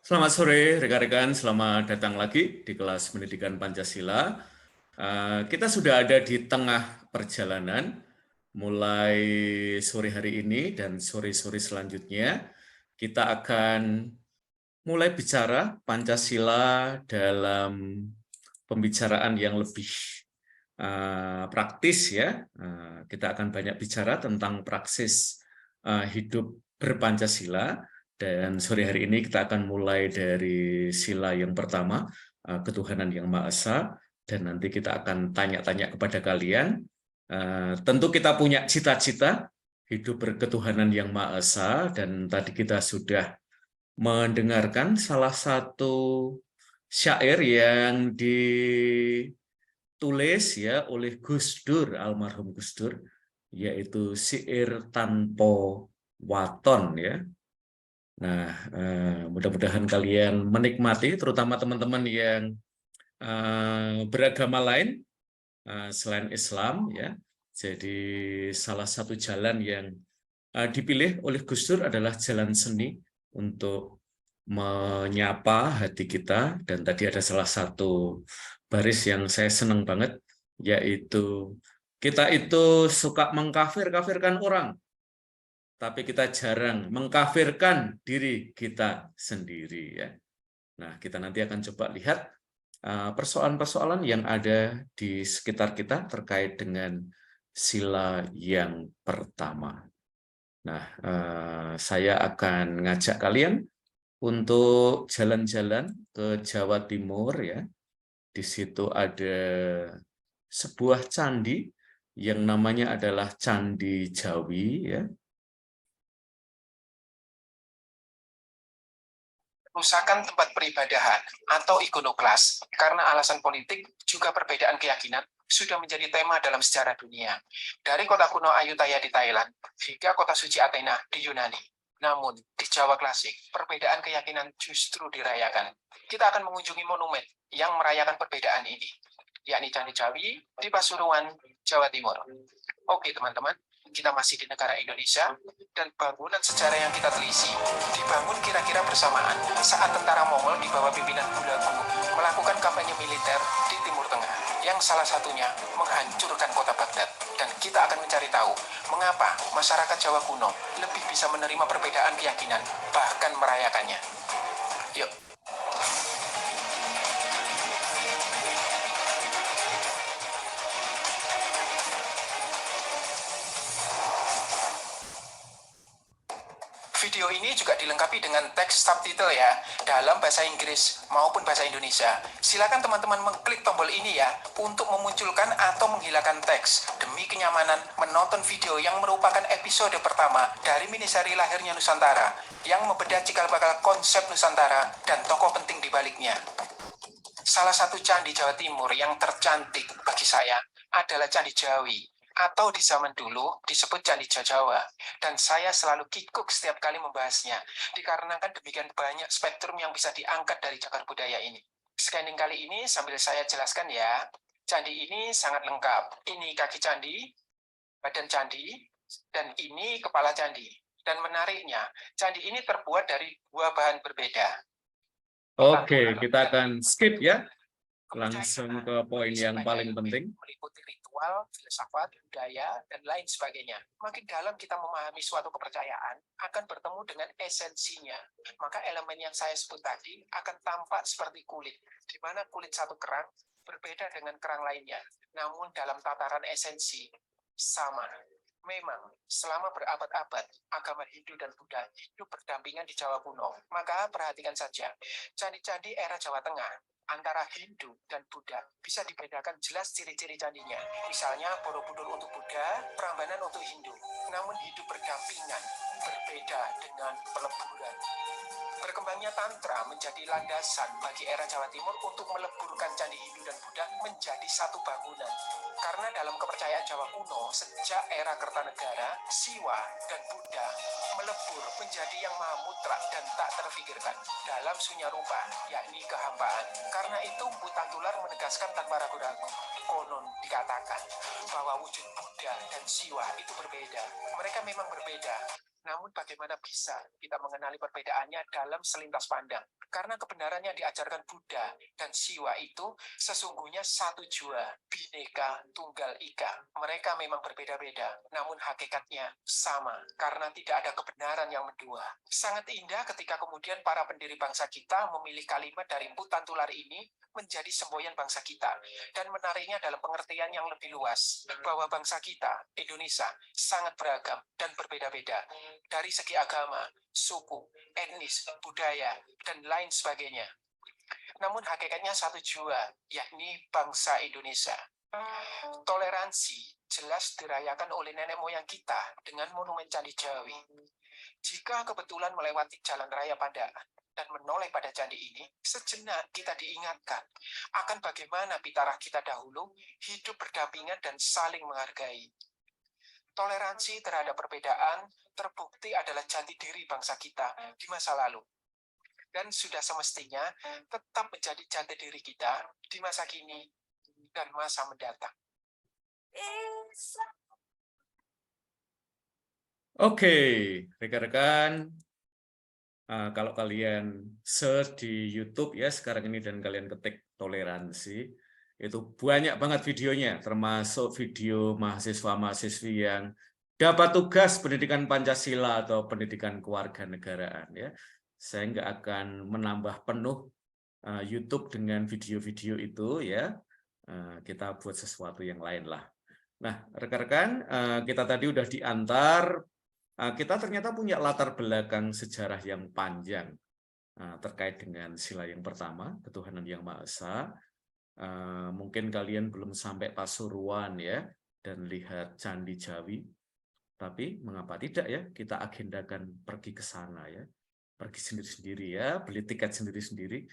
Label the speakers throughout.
Speaker 1: Selamat sore, rekan-rekan. Selamat datang lagi di kelas Pendidikan Pancasila. Kita sudah ada di tengah perjalanan, mulai sore hari ini dan sore-sore selanjutnya. Kita akan mulai bicara Pancasila dalam pembicaraan yang lebih praktis ya. Kita akan banyak bicara tentang praksis hidup berPancasila. Dan sore hari ini kita akan mulai dari sila yang pertama, ketuhanan yang Maha Esa, dan nanti kita akan tanya-tanya kepada kalian. Tentu kita punya cita-cita hidup berketuhanan yang Maha Esa, dan tadi kita sudah mendengarkan salah satu syair yang ditulis ya oleh Gus Dur, almarhum Gus Dur, yaitu Syair Tanpa Waton ya. Nah, mudah-mudahan kalian menikmati, terutama teman-teman yang beragama lain selain Islam ya. Jadi salah satu jalan yang dipilih oleh Gus Dur adalah jalan seni untuk menyapa hati kita. Dan tadi ada salah satu baris yang saya senang banget, yaitu kita itu suka mengkafir-kafirkan orang, tapi kita jarang mengkafirkan diri kita sendiri ya. Nah, kita nanti akan coba lihat persoalan-persoalan yang ada di sekitar kita terkait dengan sila yang pertama. Nah, saya akan ngajak kalian untuk jalan-jalan ke Jawa Timur ya. Di situ ada sebuah candi yang namanya adalah Candi Jawi ya.
Speaker 2: Kerusakan tempat peribadahan atau ikonoklas karena alasan politik juga perbedaan keyakinan sudah menjadi tema dalam sejarah dunia. Dari kota kuno Ayutthaya di Thailand hingga kota suci Athena di Yunani. Namun, di Jawa klasik, perbedaan keyakinan justru dirayakan. Kita akan mengunjungi monumen yang merayakan perbedaan ini, yakni Candi Jawi di Pasuruan, Jawa Timur. Oke teman-teman, kita masih di negara Indonesia, dan bangunan sejarah yang kita telisik dibangun kira-kira bersamaan saat tentara Mongol di bawah pimpinan Hulagu melakukan kampanye militer di Timur Tengah, yang salah satunya menghancurkan kota Baghdad. Dan kita akan mencari tahu mengapa masyarakat Jawa kuno lebih bisa menerima perbedaan keyakinan, bahkan merayakannya. Yuk. Video ini juga dilengkapi dengan teks subtitle ya, dalam bahasa Inggris maupun bahasa Indonesia. Silakan teman-teman mengklik tombol ini ya, untuk memunculkan atau menghilangkan teks, demi kenyamanan menonton video yang merupakan episode pertama dari miniseri Lahirnya Nusantara, yang membedah cikal bakal konsep Nusantara dan tokoh penting di baliknya. Salah satu candi Jawa Timur yang tercantik bagi saya adalah Candi Jawi, atau di zaman dulu disebut Candi Jawa. Dan saya selalu kikuk setiap kali membahasnya, dikarenakan demikian banyak spektrum yang bisa diangkat dari cagar budaya ini. Scanning kali ini sambil saya jelaskan ya. Candi ini sangat lengkap. Ini kaki candi, badan candi, dan ini kepala candi. Dan menariknya, candi ini terbuat dari dua bahan berbeda.
Speaker 1: Oke, kita akan skip ya, langsung ke poin yang paling penting.
Speaker 2: Meliputi ritual, filsafat, budaya, dan lain sebagainya. Makin dalam kita memahami suatu kepercayaan, akan bertemu dengan esensinya. Maka elemen yang saya sebut tadi akan tampak seperti kulit, di mana kulit satu kerang berbeda dengan kerang lainnya. Namun dalam tataran esensi, sama. Memang, selama berabad-abad, agama Hindu dan Buddha hidup berdampingan di Jawa kuno. Maka perhatikan saja, candi-candi era Jawa Tengah antara Hindu dan Buddha bisa dibedakan jelas ciri-ciri candinya. Misalnya Borobudur untuk Buddha, Prambanan untuk Hindu. Namun hidup berdampingan, berbeda dengan peleburan. Berkembangnya Tantra menjadi landasan bagi era Jawa Timur untuk meleburkan candi Hindu dan Buddha menjadi satu bangunan. Karena dalam kepercayaan Jawa kuno, sejak era Kertanegara, Siwa dan Buddha melebur menjadi yang maha mutlak dan tak terfikirkan dalam sunya rupa, yakni kehampaan. Karena itu, Butan Tular menegaskan tanpa ragu-ragu, konon dikatakan bahwa wujud Buddha dan Siwa itu berbeda. Mereka memang berbeda, Namun bagaimana bisa kita mengenali perbedaannya dalam selintas pandang? Karena kebenaran yang diajarkan Buddha dan Siwa itu sesungguhnya satu jua, Bhinneka Tunggal Ika. Mereka memang berbeda-beda, namun hakikatnya sama, karena tidak ada kebenaran yang mendua. Sangat indah ketika kemudian para pendiri bangsa kita memilih kalimat dari Putan Tular ini menjadi semboyan bangsa kita, dan menariknya dalam pengertian yang lebih luas, bahwa bangsa kita, Indonesia, sangat beragam dan berbeda-beda, dari segi agama, suku, etnis, budaya, dan lain sebagainya. Namun hakikatnya satu jua, yakni bangsa Indonesia. Toleransi jelas dirayakan oleh nenek moyang kita dengan monumen Candi Jawi. Jika kebetulan melewati jalan raya Pandaan dan menoleh pada candi ini, sejenak kita diingatkan akan bagaimana pitarah kita dahulu hidup berdampingan dan saling menghargai. Toleransi terhadap perbedaan terbukti adalah jati diri bangsa kita di masa lalu. Dan sudah semestinya tetap menjadi jati diri kita di masa kini dan masa mendatang.
Speaker 1: Oke, rekan-rekan, kalau kalian search di YouTube ya sekarang ini dan kalian ketik toleransi, itu banyak banget videonya, termasuk video mahasiswa-mahasiswi yang dapat tugas pendidikan Pancasila atau pendidikan kewarganegaraan ya. Saya nggak akan menambah penuh YouTube dengan video-video itu ya. Kita buat sesuatu yang lain lah. Nah, rekan-rekan, kita tadi udah diantar. Kita ternyata punya latar belakang sejarah yang panjang terkait dengan sila yang pertama, ketuhanan yang Maha Esa. Mungkin kalian belum sampai Pasuruan ya, dan lihat Candi Jawi. Tapi mengapa tidak ya, kita agendakan pergi ke sana ya. Pergi sendiri-sendiri ya, beli tiket sendiri-sendiri.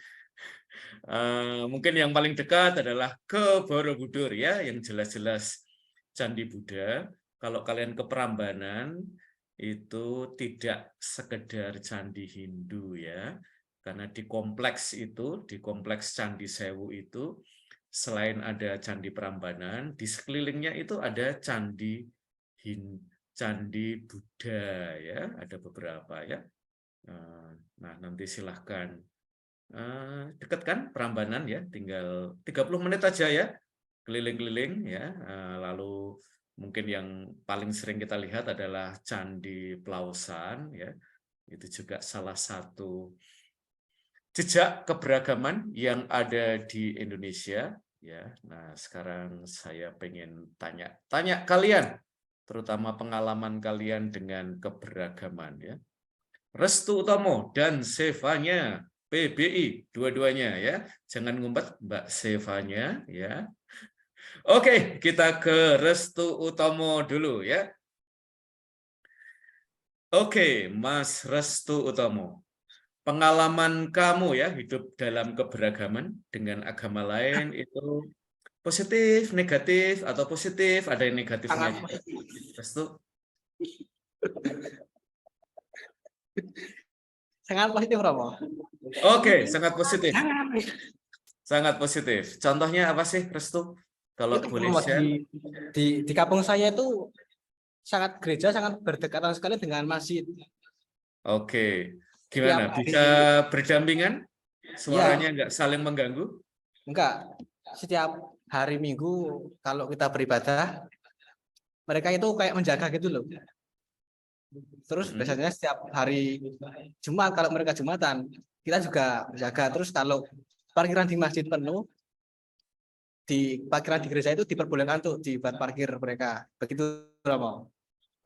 Speaker 1: Mungkin yang paling dekat adalah ke Borobudur ya, yang jelas-jelas Candi Buddha. Kalau kalian ke Prambanan, itu tidak sekedar candi Hindu ya, karena di kompleks itu, di kompleks Candi Sewu itu, selain ada Candi Prambanan, di sekelilingnya itu ada Candi Buddha ya, ada beberapa ya. Nah, nanti silahkan dekat kan Prambanan ya, tinggal 30 menit aja ya, keliling-keliling ya, lalu mungkin yang paling sering kita lihat adalah Candi Plausan ya. Itu juga salah satu jejak keberagaman yang ada di Indonesia ya. Nah, sekarang saya pengen tanya kalian, terutama pengalaman kalian dengan keberagaman ya. Restu Utomo dan Sevanya PBI dua-duanya ya. Jangan ngumpet Mbak Sevanya ya. Oke, kita ke Restu Utomo dulu ya. Oke, Mas Restu Utomo. Pengalaman kamu ya hidup dalam keberagaman dengan agama lain itu positif, negatif, atau positif, ada yang negatifnya
Speaker 3: Sangat
Speaker 1: juga.
Speaker 3: positif.
Speaker 1: Restu?
Speaker 3: Sangat positif, Romo.
Speaker 1: Oke, sangat positif.
Speaker 3: Sangat.
Speaker 1: Sangat positif. Contohnya apa sih, Restu? Kalau
Speaker 3: Itu,
Speaker 1: boleh
Speaker 3: Romo,
Speaker 1: share.
Speaker 3: di kampung saya itu gereja sangat berdekatan sekali dengan masjid.
Speaker 1: Oke,
Speaker 3: Setiap
Speaker 1: gimana?
Speaker 3: hari,
Speaker 1: Bisa berdampingan? Suaranya nggak saling mengganggu?
Speaker 3: enggak, setiap hari Minggu kalau kita beribadah, mereka itu kayak menjaga gitu loh. Terus biasanya setiap hari Jumat, kalau mereka Jumatan, kita juga menjaga. Terus kalau parkiran di masjid penuh, di parkiran di gereja itu diperbolehkan untuk di parkir mereka. Begitu, Romo.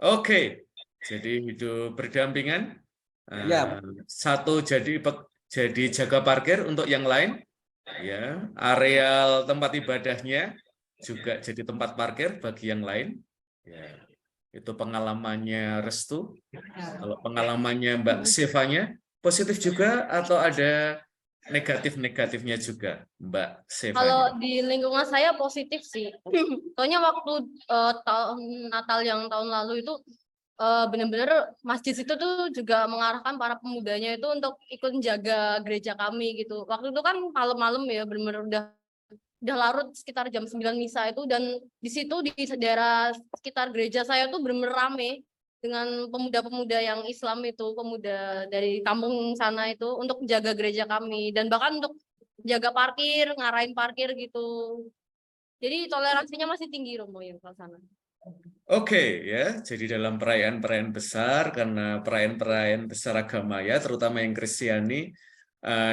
Speaker 1: Oke, jadi hidup berdampingan.
Speaker 3: Ya.
Speaker 1: Satu jadi jaga parkir untuk yang lain, ya. Areal tempat ibadahnya juga jadi tempat parkir bagi yang lain. Ya, itu pengalamannya Restu. Kalau pengalamannya Mbak Sevanya positif juga atau ada negatif-negatifnya juga, Mbak Sevanya?
Speaker 4: Kalau di lingkungan saya positif sih. Soalnya waktu tahun Natal yang tahun lalu itu benar-benar masjid itu tuh juga mengarahkan para pemudanya itu untuk ikut menjaga gereja kami gitu. Waktu itu kan malam-malam ya, benar-benar udah larut sekitar jam 9 misa itu, dan di situ di daerah sekitar gereja saya tuh benar-benar rame. dengan pemuda-pemuda yang Islam itu, pemuda dari kampung sana itu untuk menjaga gereja kami dan bahkan untuk jaga parkir, ngarahin parkir gitu. Jadi toleransinya masih tinggi Romo yang ke sana.
Speaker 1: Oke ya, jadi dalam perayaan-perayaan besar, karena perayaan-perayaan besar agama ya, terutama yang Kristiani,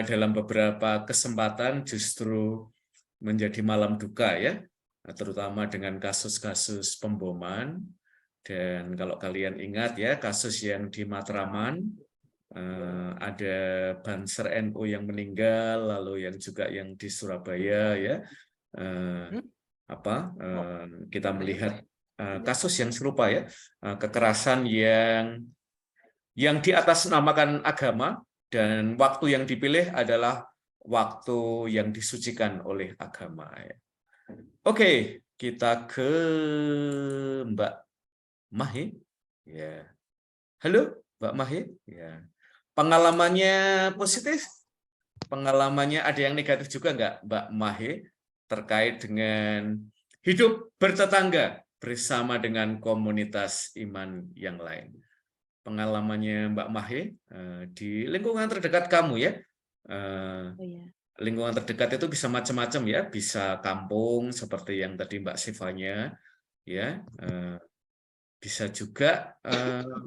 Speaker 1: dalam beberapa kesempatan justru menjadi malam duka ya, terutama dengan kasus-kasus pemboman. Dan kalau kalian ingat ya, kasus yang di Matraman, ada Banser NU yang meninggal, lalu yang juga yang di Surabaya ya, kita melihat kasus yang serupa ya, kekerasan yang diatasnamakan agama, dan waktu yang dipilih adalah waktu yang disucikan oleh agama ya. Oke, kita ke Mbak Mahe ya. Halo Mbak Mahe ya. Pengalamannya positif? Pengalamannya ada yang negatif juga nggak Mbak Mahe terkait dengan hidup bertetangga bersama dengan komunitas iman yang lain? Pengalamannya Mbak Mahe di lingkungan terdekat kamu ya. Lingkungan terdekat itu bisa macam-macam ya, bisa kampung seperti yang tadi Mbak Sivanya ya, bisa juga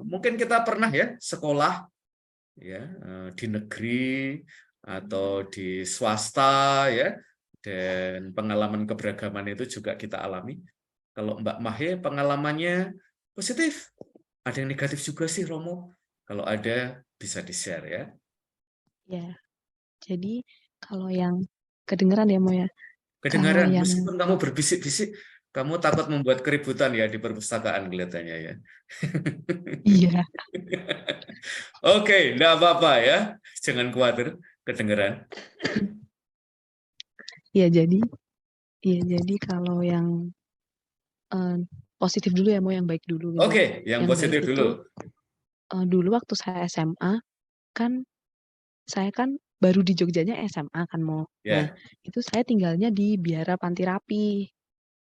Speaker 1: mungkin kita pernah ya sekolah ya di negeri atau di swasta ya, dan pengalaman keberagaman itu juga kita alami. Kalau Mbak Mahe pengalamannya positif, ada yang negatif juga sih Romo. Kalau ada bisa di-share ya.
Speaker 5: Ya, jadi kalau yang kedengeran ya Mo ya. Kalau
Speaker 1: Kedengaran,
Speaker 5: yang
Speaker 1: meskipun kamu berbisik-bisik, kamu takut membuat keributan ya di perpustakaan kelihatannya ya.
Speaker 5: iya,
Speaker 1: Oke, enggak apa-apa ya. Jangan khawatir kedengaran.
Speaker 5: ya jadi kalau yang positif dulu ya Mo, yang baik dulu gitu.
Speaker 1: Oke, yang positif
Speaker 5: baik
Speaker 1: dulu.
Speaker 5: Dulu waktu saya SMA kan saya kan baru di Jogjanya SMA kan Mo. Nah,
Speaker 1: Ya,
Speaker 5: itu saya tinggalnya di Biara Panti Rapi.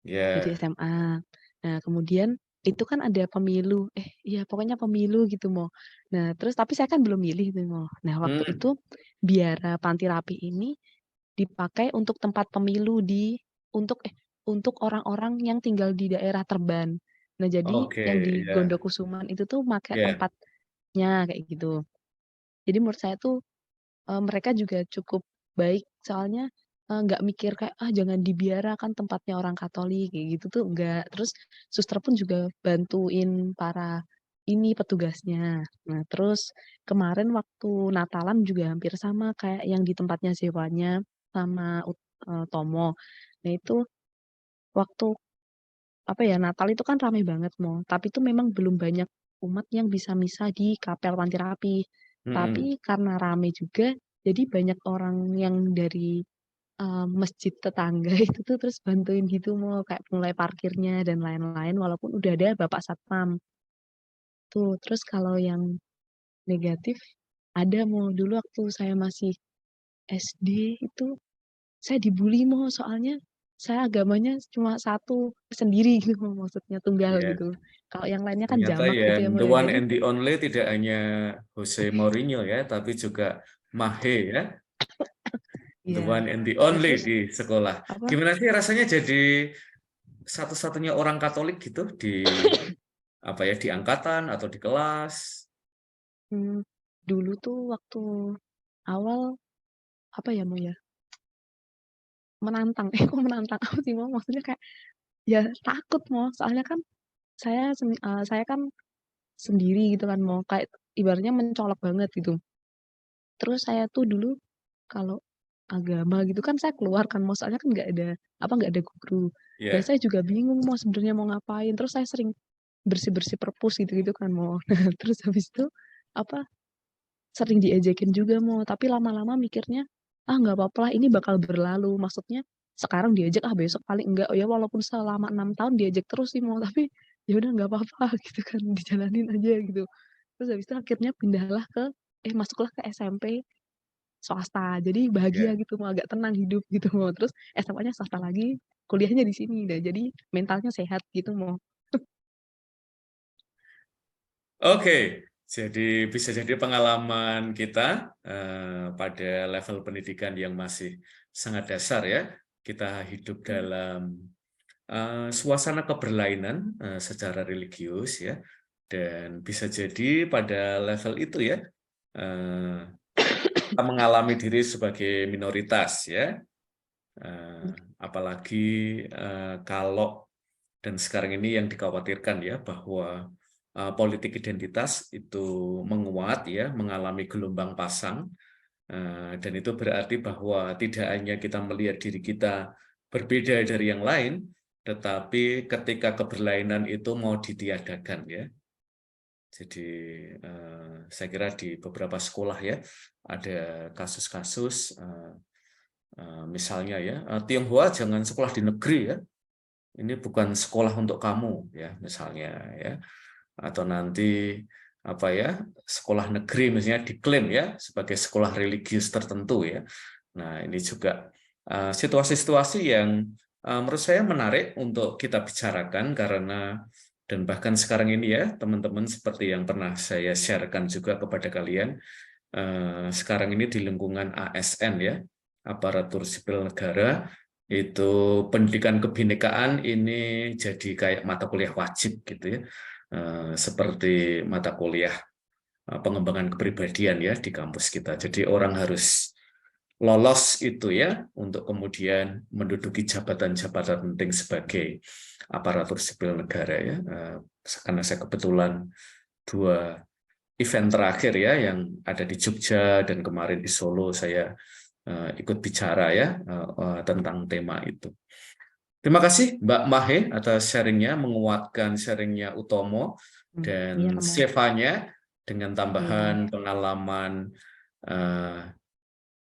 Speaker 5: Jadi
Speaker 1: ya.
Speaker 5: SMA. Nah, kemudian itu kan ada pemilu. Iya pokoknya pemilu gitu Mo. Nah, terus tapi saya kan belum milih tuh Mo. Nah, waktu itu Biara Panti Rapi ini dipakai untuk tempat pemilu untuk orang-orang yang tinggal di daerah Terban. Nah, jadi
Speaker 1: Oke,
Speaker 5: yang di
Speaker 1: ya.
Speaker 5: Gondokusuman itu tuh pakai
Speaker 1: Ya.
Speaker 5: tempatnya kayak gitu. Jadi menurut saya tuh mereka juga cukup baik, soalnya nggak mikir kayak jangan dibiara kan tempatnya orang Katolik kayak gitu tuh enggak. Terus suster pun juga bantuin para petugasnya. Nah, terus kemarin waktu Natalan juga hampir sama kayak yang di tempatnya sewanya sama Tomo. Nah, itu waktu Natal itu kan ramai banget Mo, tapi itu memang belum banyak umat yang bisa misa di Kapel Panti Rapi. Tapi karena ramai juga, jadi banyak orang yang dari masjid tetangga itu tuh terus bantuin gitu Mo, kayak mulai parkirnya dan lain-lain, walaupun udah ada Bapak Satpam. Tuh, terus kalau yang negatif ada Mo, dulu waktu saya masih SD itu saya dibully Mo, soalnya saya agamanya cuma satu sendiri gitu maksudnya tunggal
Speaker 1: Ya.
Speaker 5: gitu. Kalau yang lainnya kan
Speaker 1: Ternyata
Speaker 5: jamak gitu ya
Speaker 1: yang
Speaker 5: Mo
Speaker 1: the
Speaker 5: ya.
Speaker 1: one
Speaker 5: Jadi
Speaker 1: and the only tidak hanya Jose Mourinho ya, tapi juga Mahe ya, the
Speaker 5: ya.
Speaker 1: one and the
Speaker 5: Nah,
Speaker 1: only
Speaker 5: terus
Speaker 1: di sekolah.
Speaker 5: apa?
Speaker 1: Gimana sih rasanya jadi satu-satunya orang Katolik gitu di di angkatan atau di kelas?
Speaker 5: Dulu tuh waktu awal Mo ya? Menantang. Kok menantang apa sih Mo? Maksudnya kayak ya takut Mo. Soalnya kan saya kan sendiri gitu kan Mo, kayak ibaratnya mencolok banget gitu. Terus saya tuh dulu kalau agama gitu kan saya keluar kan Mo, soalnya kan nggak ada guru. Dan
Speaker 1: Ya.
Speaker 5: saya juga bingung Mo sebenarnya mau ngapain. Terus saya sering bersih-bersih perpus gitu-gitu kan Mo. Terus habis itu sering diejekin juga Mo, tapi lama-lama mikirnya nggak apa-apa lah, ini bakal berlalu. Maksudnya sekarang diejek besok paling enggak. Oh ya walaupun selama 6 tahun diejek terus sih Mo, tapi ya udah nggak apa-apa gitu kan, dijalanin aja gitu. Terus habis itu akhirnya masuklah ke SMP swasta. Jadi bahagia
Speaker 1: Ya.
Speaker 5: gitu Mo, agak tenang hidup gitu Mo. Terus SMA-nya swasta lagi, kuliahnya di sini. Jadi mentalnya sehat gitu Mo.
Speaker 1: Oke, jadi bisa jadi pengalaman kita pada level pendidikan yang masih sangat dasar ya. Kita hidup dalam suasana keberlainan secara religius ya, dan bisa jadi pada level itu ya kita mengalami diri sebagai minoritas ya. Apalagi kalau dan sekarang ini yang dikhawatirkan ya bahwa politik identitas itu menguat ya, mengalami gelombang pasang, dan itu berarti bahwa tidak hanya kita melihat diri kita berbeda dari yang lain, tetapi ketika keberlainan itu mau ditiadakan ya. Jadi saya kira di beberapa sekolah ya ada kasus-kasus misalnya ya, Tionghoa jangan sekolah di negeri ya, ini bukan sekolah untuk kamu ya misalnya ya, atau nanti apa ya, sekolah negeri misalnya diklaim ya sebagai sekolah religius tertentu ya. Nah ini juga situasi-situasi yang menurut saya menarik untuk kita bicarakan, karena dan bahkan sekarang ini ya teman-teman, seperti yang pernah saya sharekan juga kepada kalian, sekarang ini di lingkungan ASN ya, aparatur sipil negara, itu pendidikan kebinekaan ini jadi kayak mata kuliah wajib gitu ya, seperti mata kuliah pengembangan kepribadian ya di kampus kita. Jadi orang harus lolos itu ya untuk kemudian menduduki jabatan-jabatan penting sebagai aparatur sipil negara ya. Karena saya kebetulan 2 event terakhir ya yang ada di Jogja dan kemarin di Solo, saya ikut bicara ya tentang tema itu. Terima kasih Mbak Mahe atas sharingnya, menguatkan sharingnya Utomo dan Stefanya dengan tambahan pengalaman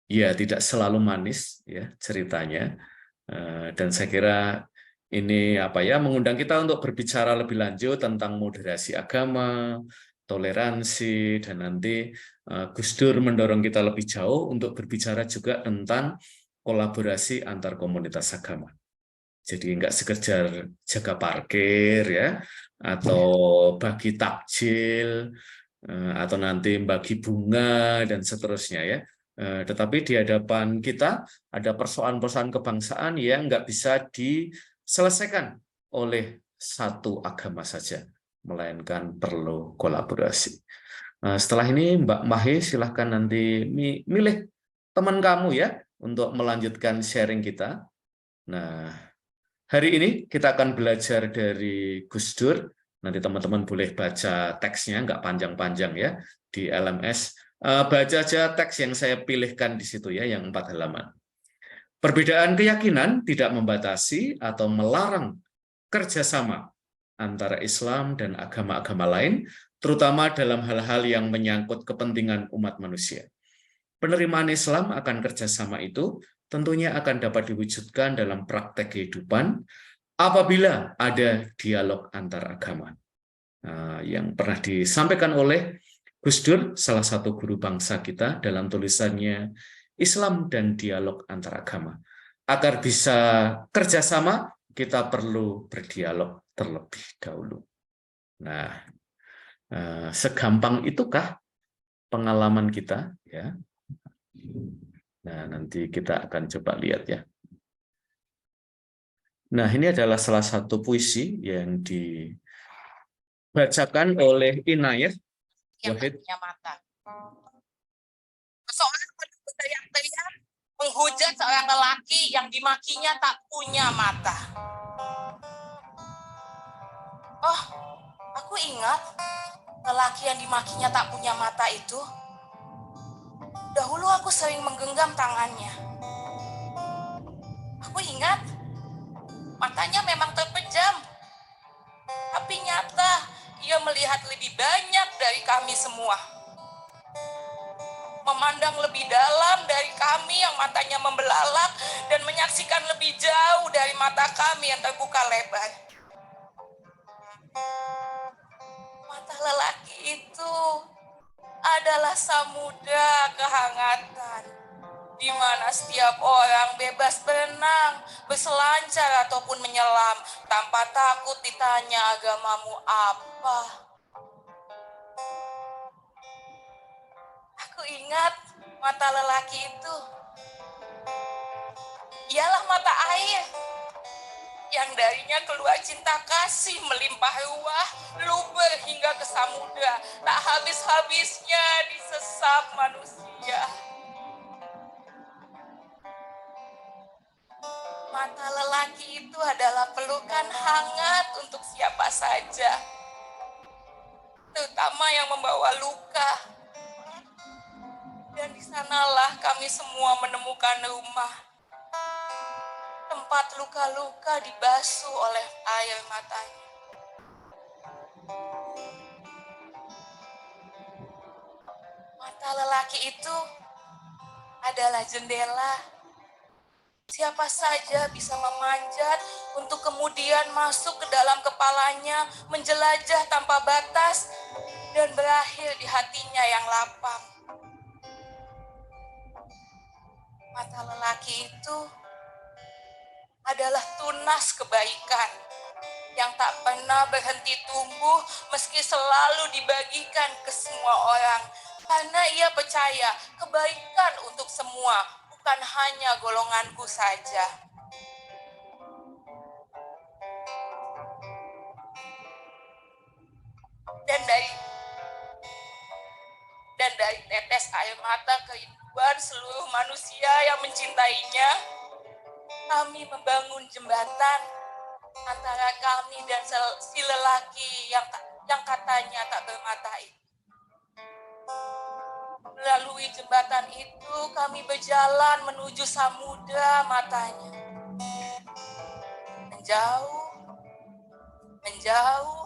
Speaker 1: ya tidak selalu manis ya ceritanya, dan saya kira ini apa ya, mengundang kita untuk berbicara lebih lanjut tentang moderasi agama, toleransi, dan nanti Gus Dur mendorong kita lebih jauh untuk berbicara juga tentang kolaborasi antar komunitas agama. Jadi nggak sekedar jaga parkir ya, atau bagi takjil, atau nanti bagi bunga dan seterusnya ya. Tetapi di hadapan kita ada persoalan-persoalan kebangsaan yang nggak bisa diselesaikan oleh satu agama saja, melainkan perlu kolaborasi. Setelah ini Mbak Mahe silahkan nanti milih teman kamu ya untuk melanjutkan sharing kita. Nah, hari ini kita akan belajar dari Gus Dur. Nanti teman-teman boleh baca teksnya, nggak panjang-panjang ya, di LMS. Baca aja teks yang saya pilihkan di situ ya, yang 4 halaman. Perbedaan keyakinan tidak membatasi atau melarang kerjasama antara Islam dan agama-agama lain, terutama dalam hal-hal yang menyangkut kepentingan umat manusia. Penerimaan Islam akan kerjasama itu tentunya akan dapat diwujudkan dalam praktek kehidupan apabila ada dialog antar agama. Yang pernah disampaikan oleh Gus Dur, salah satu guru bangsa kita, dalam tulisannya Islam dan Dialog Antar Agama. Agar bisa kerjasama, kita perlu berdialog terlebih dahulu. Nah, segampang itukah pengalaman kita? Ya. Nah, nanti kita akan coba lihat ya. Nah, ini adalah salah satu puisi yang dibacakan oleh Inayah Wahid.
Speaker 6: Mata. Seorang berteriak-teriak menghujat seorang lelaki yang dimakinya tak punya mata. Oh, aku ingat lelaki yang dimakinya tak punya mata itu. Dahulu aku sering menggenggam tangannya. Aku ingat matanya memang terpejam, tapi nyata ia melihat lebih banyak dari kami semua. Memandang lebih dalam dari kami yang matanya membelalak dan menyaksikan lebih jauh dari mata kami yang terbuka lebar. Mata lelaki itu adalah samudra kehangatan, di mana setiap orang bebas berenang, berselancar ataupun menyelam tanpa takut ditanya agamamu apa. ingat mata lelaki itu ialah mata air yang darinya keluar cinta kasih melimpah ruah, luber hingga ke samudra, tak habis-habisnya disesap manusia. Mata lelaki itu adalah pelukan hangat untuk siapa saja, terutama yang membawa luka. Dan di sanalah kami semua menemukan rumah, tempat luka-luka dibasuh oleh air matanya. Mata lelaki itu adalah jendela. Siapa saja bisa memanjat untuk kemudian masuk ke dalam kepalanya, menjelajah tanpa batas, dan berakhir di hatinya yang lapang. Mata lelaki itu adalah tunas kebaikan yang tak pernah berhenti tumbuh meski selalu dibagikan ke semua orang. Karena ia percaya kebaikan untuk semua, bukan hanya golonganku saja. Dan dari tetes air mata kerinduan seluruh manusia yang mencintainya, kami membangun jembatan antara kami dan si lelaki yang katanya tak bermata itu. Melalui jembatan itu kami berjalan menuju samudra matanya. Menjauh, menjauh,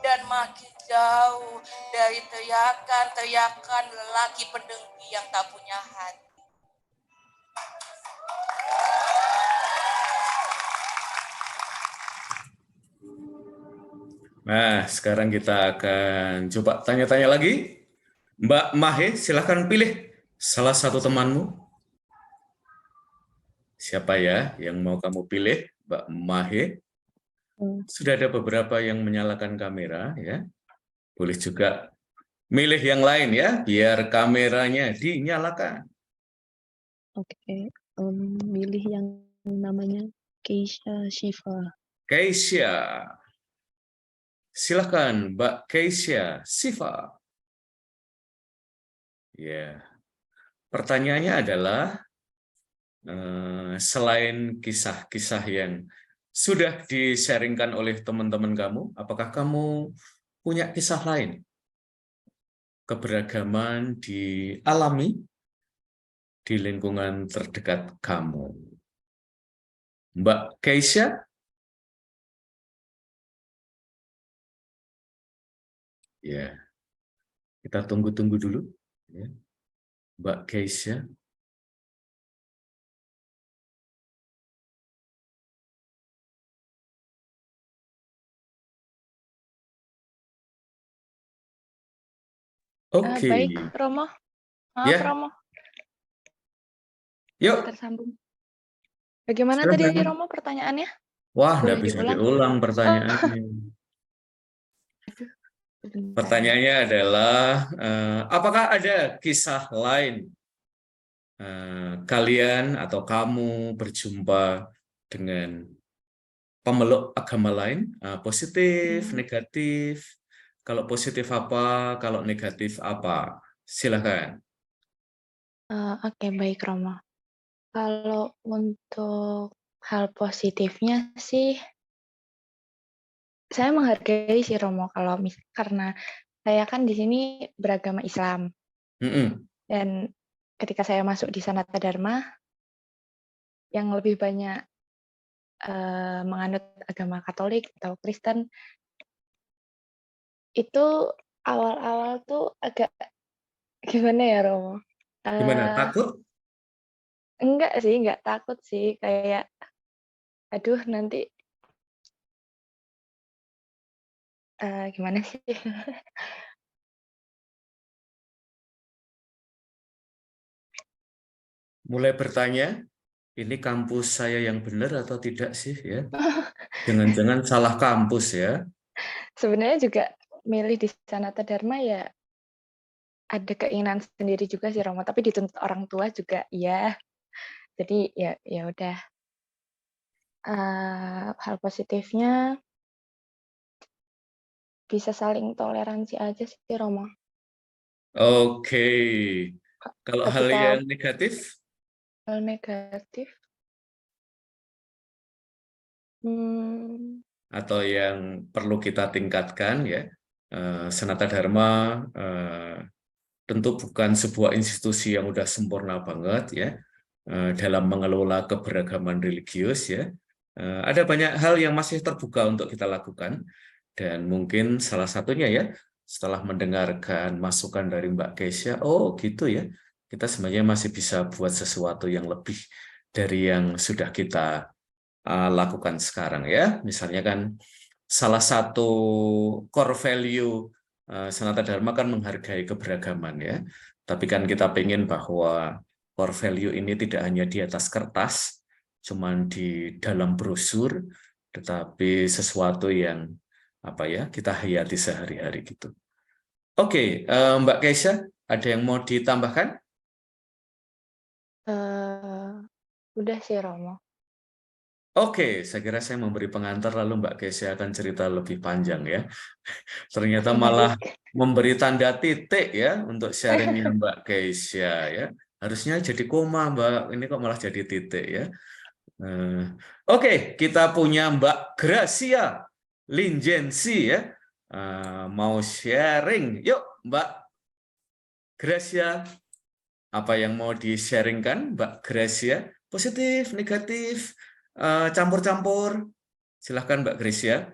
Speaker 6: dan makin jauh dari teriakan-teriakan lelaki pendengki yang tak punya hati.
Speaker 1: Nah, sekarang kita akan coba tanya-tanya lagi. Mbak Mahe, silahkan pilih salah satu temanmu. Siapa ya yang mau kamu pilih, Mbak Mahe? Sudah ada beberapa yang menyalakan kamera, ya. Boleh juga milih yang lain ya, biar kameranya dinyalakan.
Speaker 5: Oke, milih yang namanya Keisha Shiva.
Speaker 1: Keisha. Silahkan, Mbak Keisha Shiva. Ya, pertanyaannya adalah, selain kisah-kisah yang sudah di-sharingkan oleh teman-teman kamu, apakah kamu punya kisah lain? Keberagaman dialami di lingkungan terdekat kamu. Mbak Keisha? Ya, kita tunggu-tunggu dulu. Ya. Mbak Keisha. Oke.
Speaker 7: Baik, Romo. Maaf,
Speaker 1: Ya.
Speaker 7: Romo.
Speaker 1: Yuk.
Speaker 7: Tersambung. Bagaimana
Speaker 1: Silahkan.
Speaker 7: tadi, Romo, pertanyaannya?
Speaker 1: Wah,
Speaker 7: Boleh
Speaker 1: nggak bisa
Speaker 7: diulang?
Speaker 1: diulang pertanyaannya. Pertanyaannya adalah, apakah ada kisah lain kalian atau kamu berjumpa dengan pemeluk agama lain, positif, negatif? Kalau positif apa, kalau negatif apa? Silakan.
Speaker 7: Oke, baik, Romo. Kalau untuk hal positifnya sih, saya menghargai sih, Romo, karena saya kan di sini beragama Islam. Dan ketika saya masuk di Sanata Dharma, yang lebih banyak menganut agama Katolik atau Kristen, itu awal-awal tuh agak gimana ya, Romo?
Speaker 1: Gimana? Takut?
Speaker 7: Enggak sih, enggak takut sih. Kayak, aduh nanti gimana sih?
Speaker 1: Mulai bertanya, ini kampus saya yang benar atau tidak sih ya? Jangan-jangan salah kampus ya?
Speaker 7: Sebenarnya juga milih di Sanata Dharma ya ada keinginan sendiri juga sih Romo, tapi dituntut orang tua juga iya. Jadi ya udah. Hal positifnya bisa saling toleransi aja sih Romo.
Speaker 1: Oke. Kalau hal
Speaker 7: Ketika
Speaker 1: yang negatif
Speaker 7: hal negatif,
Speaker 1: atau yang perlu kita tingkatkan ya, Sanata Dharma tentu bukan sebuah institusi yang udah sempurna banget ya dalam mengelola keberagaman religius ya. Ada banyak hal yang masih terbuka untuk kita lakukan, dan mungkin salah satunya ya, setelah mendengarkan masukan dari Mbak Keisha, oh gitu ya, kita sebenarnya masih bisa buat sesuatu yang lebih dari yang sudah kita lakukan sekarang ya. Misalnya kan salah satu core value Sanata Dharma kan menghargai keberagaman ya. Tapi kan kita pengen bahwa core value ini tidak hanya di atas kertas, cuman di dalam brosur, tetapi sesuatu yang apa ya, kita hayati sehari-hari gitu. Oke, Mbak Keisha, ada yang mau ditambahkan?
Speaker 7: udah sih Romo.
Speaker 1: Oke, saya kira saya memberi pengantar lalu Mbak Keisha akan cerita lebih panjang ya. Ternyata malah memberi tanda titik ya untuk sharingnya Mbak Keisha ya. Harusnya jadi koma Mbak, ini kok malah jadi titik ya. Oke, kita punya Mbak Gracia Linjensi ya. Mau sharing. Yuk Mbak Gracia, apa yang mau di-sharingkan Mbak Gracia? Positif, negatif, campur-campur. Silahkan Mbak Gracia.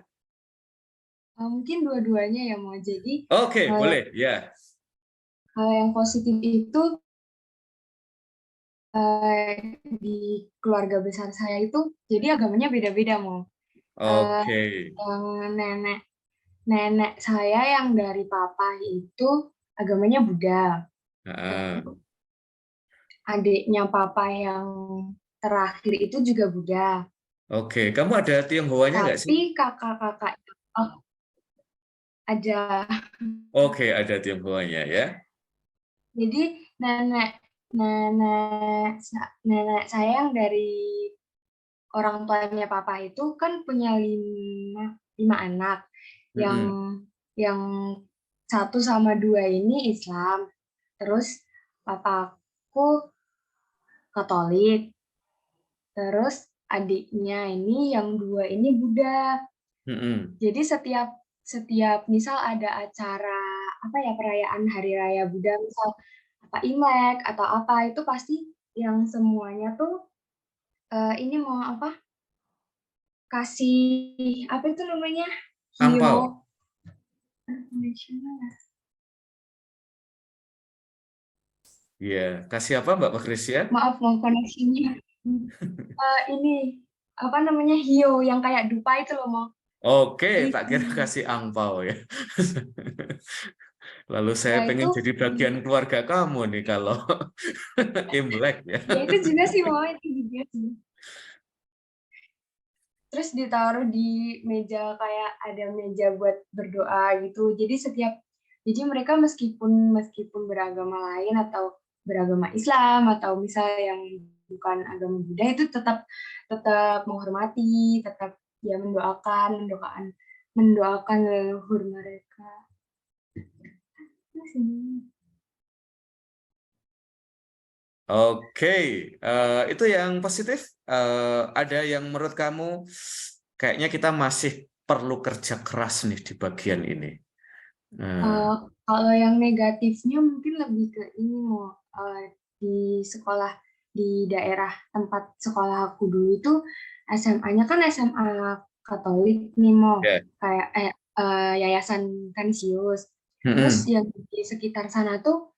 Speaker 8: Mungkin dua-duanya ya mau. Jadi
Speaker 1: Oke, boleh ya.
Speaker 8: hal yang positif itu di keluarga besar saya itu jadi agamanya beda-beda mau.
Speaker 1: Oke.
Speaker 8: Yang nenek saya yang dari papa itu agamanya Buddha. Adiknya papa yang terakhir itu juga Buddha.
Speaker 1: Oke, kamu ada Tionghoanya nggak sih?
Speaker 8: Tapi kakak-kakak ada.
Speaker 1: Oke, ada Tionghoanya ya.
Speaker 8: Jadi nenek saya yang dari orang tuanya papa itu kan punya lima anak. Yang 1 sama 2 ini Islam. Terus papaku Katolik. Terus adiknya ini yang 2 ini Buddha. Jadi setiap misal ada acara apa ya, perayaan hari raya Buddha, misal apa Imlek atau apa, itu pasti yang semuanya tuh ini mau apa, kasih apa itu namanya,
Speaker 1: Angpau. Iya, kasih apa Mbak Patricia?
Speaker 8: Maaf mau koneksinya. Ini apa namanya, hio yang kayak dupa itu loh mau.
Speaker 1: Oke, tak kira kasih angpau ya. Lalu saya pengen jadi bagian keluarga kamu nih kalau Imlek ya.
Speaker 8: Ya itu juga sih mau, itu juga sih. Terus ditaruh di meja, kayak ada meja buat berdoa gitu. Jadi mereka meskipun beragama lain atau beragama Islam atau misal yang bukan agama Buddha itu tetap menghormati, tetap ya mendoakan leluhur mereka.
Speaker 1: Oke, itu yang positif. Ada yang menurut kamu kayaknya kita masih perlu kerja keras nih di bagian ini?
Speaker 8: Kalau yang negatifnya mungkin lebih ke ini mau, di sekolah di daerah tempat sekolah aku dulu itu SMA-nya kan SMA Katolik nih mau, kayak Yayasan Kanisius. Terus yang di sekitar sana tuh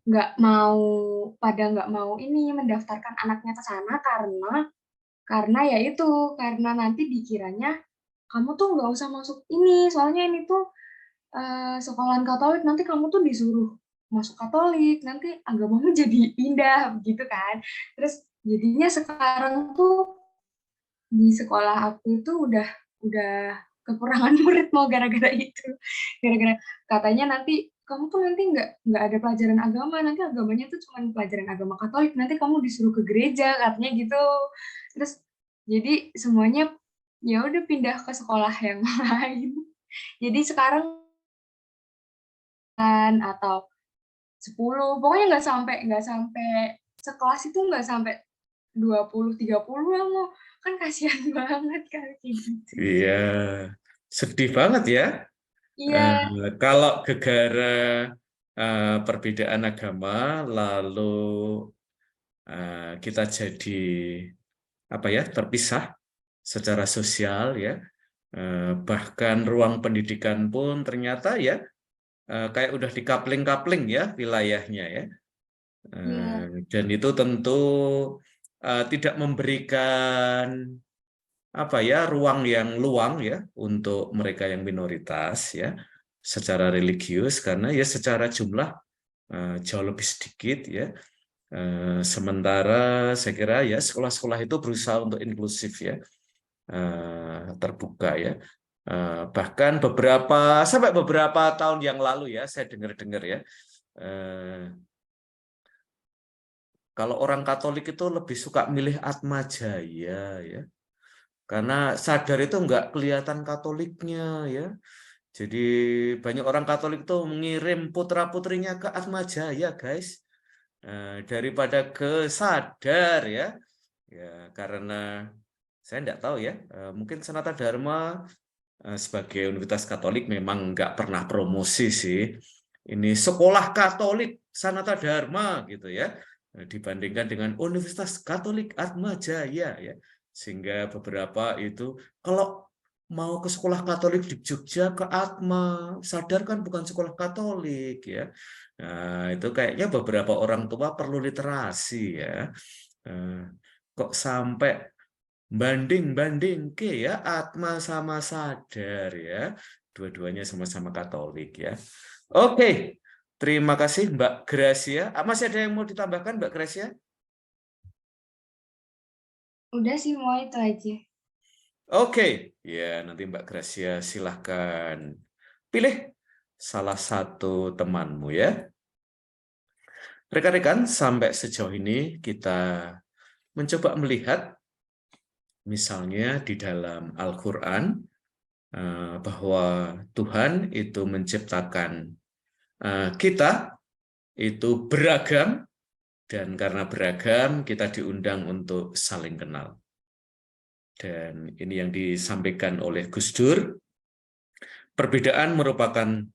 Speaker 8: nggak mau ini mendaftarkan anaknya ke sana karena ya itu, karena nanti dikiranya kamu tuh nggak usah masuk ini, soalnya ini tuh sekolahan Katolik, nanti kamu tuh disuruh masuk Katolik, nanti agamamu jadi pindah gitu kan. Terus jadinya sekarang tuh di sekolah aku itu udah kekurangan murid mau gara-gara itu. Gara-gara katanya nanti kamu tuh nanti nggak ada pelajaran agama, nanti agamanya tuh cuma pelajaran agama Katolik, nanti kamu disuruh ke gereja katanya gitu. Terus jadi semuanya ya udah pindah ke sekolah yang lain. Jadi sekarang atau 10, pokoknya nggak sampai sekelas itu nggak sampai 20-30 lah mau, kan kasihan banget kayak gitu.
Speaker 1: Iya, sedih banget ya.
Speaker 8: Iya.
Speaker 1: Kalau gegara perbedaan agama, lalu kita jadi apa ya, terpisah secara sosial ya. Bahkan ruang pendidikan pun ternyata ya kayak udah dikapling-kapling ya wilayahnya ya. Dan itu tentu tidak memberikan apa ya, ruang yang luang ya untuk mereka yang minoritas ya secara religius, karena ya secara jumlah jauh lebih sedikit ya. Sementara saya kira ya sekolah-sekolah itu berusaha untuk inklusif ya, terbuka ya. Bahkan sampai beberapa tahun yang lalu ya saya dengar-dengar ya, kalau orang Katolik itu lebih suka milih Atmajaya ya, karena sadar itu nggak kelihatan Katoliknya ya. Jadi banyak orang Katolik itu mengirim putra-putrinya ke Atmajaya guys, daripada ke Sadar ya. Ya karena saya nggak tahu ya, mungkin Sanata Dharma sebagai universitas Katolik memang nggak pernah promosi sih ini sekolah Katolik Sanata Dharma gitu ya, dibandingkan dengan Universitas Katolik Atmajaya ya, sehingga beberapa itu kalau mau ke sekolah Katolik di Jogja ke Atma, Sadar kan bukan sekolah Katolik ya. Nah, itu kayaknya beberapa orang tua perlu literasi ya. Kok sampai banding ke ya Atma sama Sadar ya, dua-duanya sama-sama Katolik ya. Oke, terima kasih Mbak Gracia. Masih ada yang mau ditambahkan Mbak Gracia?
Speaker 8: Udah sih, mau itu aja.
Speaker 1: Oke, ya nanti Mbak Gracia silahkan pilih salah satu temanmu ya. Rekan-rekan, sampai sejauh ini kita mencoba melihat misalnya di dalam Al-Quran bahwa Tuhan itu menciptakan kita itu beragam, dan karena beragam kita diundang untuk saling kenal. Dan ini yang disampaikan oleh Gus Dur, perbedaan merupakan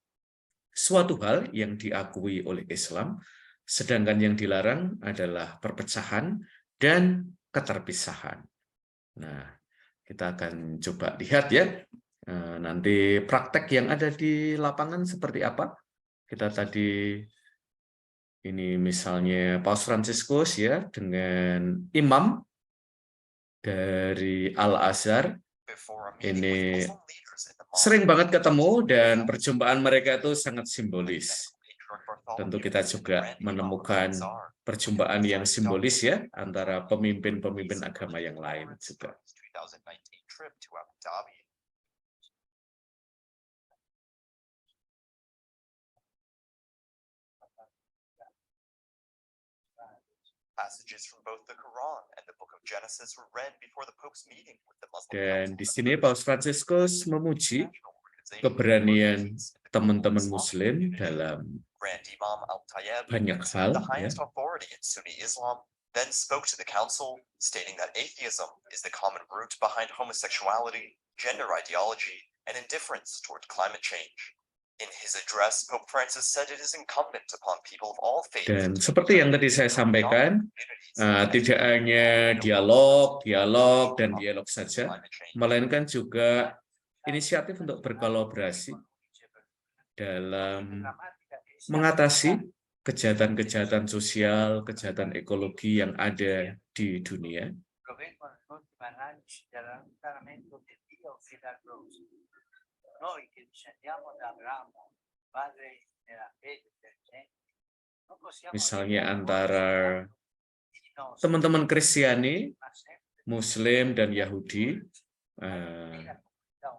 Speaker 1: suatu hal yang diakui oleh Islam, sedangkan yang dilarang adalah perpecahan dan keterpisahan. Nah, kita akan coba lihat ya, nanti praktek yang ada di lapangan seperti apa. Kita tadi ini misalnya Paus Fransiskus ya dengan imam dari Al-Azhar, ini sering banget ketemu dan perjumpaan mereka itu sangat simbolis. Tentu kita juga menemukan perjumpaan yang simbolis ya antara pemimpin-pemimpin agama yang lain juga. Dan di sini Paus Fransiskus memuji keberanian teman-teman Muslim dalam banyak hal. Ya.
Speaker 9: Then spoke to the council, stating that atheism is the common root behind homosexuality, gender ideology, and indifference toward climate change. In his address, Pope Francis said it is incumbent upon people of all faiths.
Speaker 1: Dan seperti yang tadi saya sampaikan, tidak hanya dialog saja, melainkan juga inisiatif untuk berkolaborasi dalam mengatasi kejahatan-kejahatan sosial, kejahatan ekologi yang ada di dunia. Misalnya antara teman-teman Kristiani, Muslim, dan Yahudi,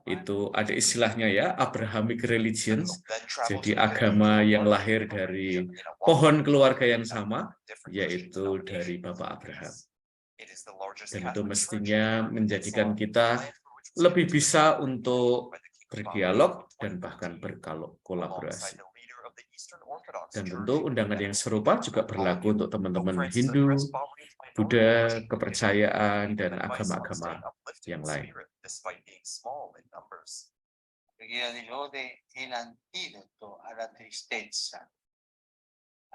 Speaker 1: itu ada istilahnya ya, Abrahamic religions,
Speaker 9: Then travel
Speaker 1: jadi
Speaker 9: to the
Speaker 1: agama
Speaker 9: village
Speaker 1: yang
Speaker 9: of
Speaker 1: lahir
Speaker 9: Abraham
Speaker 1: dari
Speaker 9: in a walk
Speaker 1: pohon
Speaker 9: through
Speaker 1: keluarga
Speaker 9: the
Speaker 1: yang sama,
Speaker 9: different
Speaker 1: yaitu
Speaker 9: Christian
Speaker 1: dari
Speaker 9: denominations.
Speaker 1: Bapak Abraham.
Speaker 9: It is the largest
Speaker 1: Dan itu
Speaker 9: Catholic church
Speaker 1: mestinya
Speaker 9: in
Speaker 1: menjadikan
Speaker 9: Islam,
Speaker 1: kita
Speaker 9: land for which was
Speaker 1: lebih
Speaker 9: given to
Speaker 1: bisa
Speaker 9: the
Speaker 1: untuk
Speaker 9: by the King of
Speaker 1: berdialog
Speaker 9: Bahrain
Speaker 1: dan
Speaker 9: in
Speaker 1: bahkan
Speaker 9: 2013,
Speaker 1: berkolaborasi.
Speaker 9: alongside the leader of the Eastern Orthodox
Speaker 1: Dan
Speaker 9: Church,
Speaker 1: tentu undangan yang serupa juga berlaku untuk
Speaker 9: Pope
Speaker 1: teman-teman
Speaker 9: Francis
Speaker 1: Hindu,
Speaker 9: addressed Bahrain's minority
Speaker 1: Buddha,
Speaker 9: worship
Speaker 1: kepercayaan, dan
Speaker 9: giving advice on
Speaker 1: agama-agama
Speaker 9: staying uplifted
Speaker 1: yang
Speaker 9: in
Speaker 1: lain.
Speaker 9: spirit despite being small in numbers.
Speaker 10: Preghiera di lode è l'antidoto alla tristezza,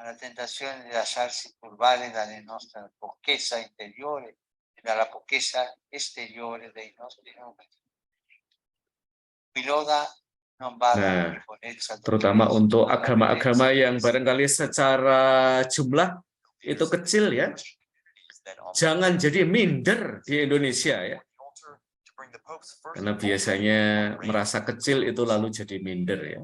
Speaker 10: alla tentazione di lasciarsi curvare dalle nostra pochezza interiore e dalla pochezza esteriore dei nostri numeri. Biloda non bada
Speaker 1: Nah, terutama untuk agama-agama yang barangkali secara jumlah itu kecil ya, jangan jadi minder di Indonesia ya. Karena biasanya merasa kecil itu lalu jadi minder ya.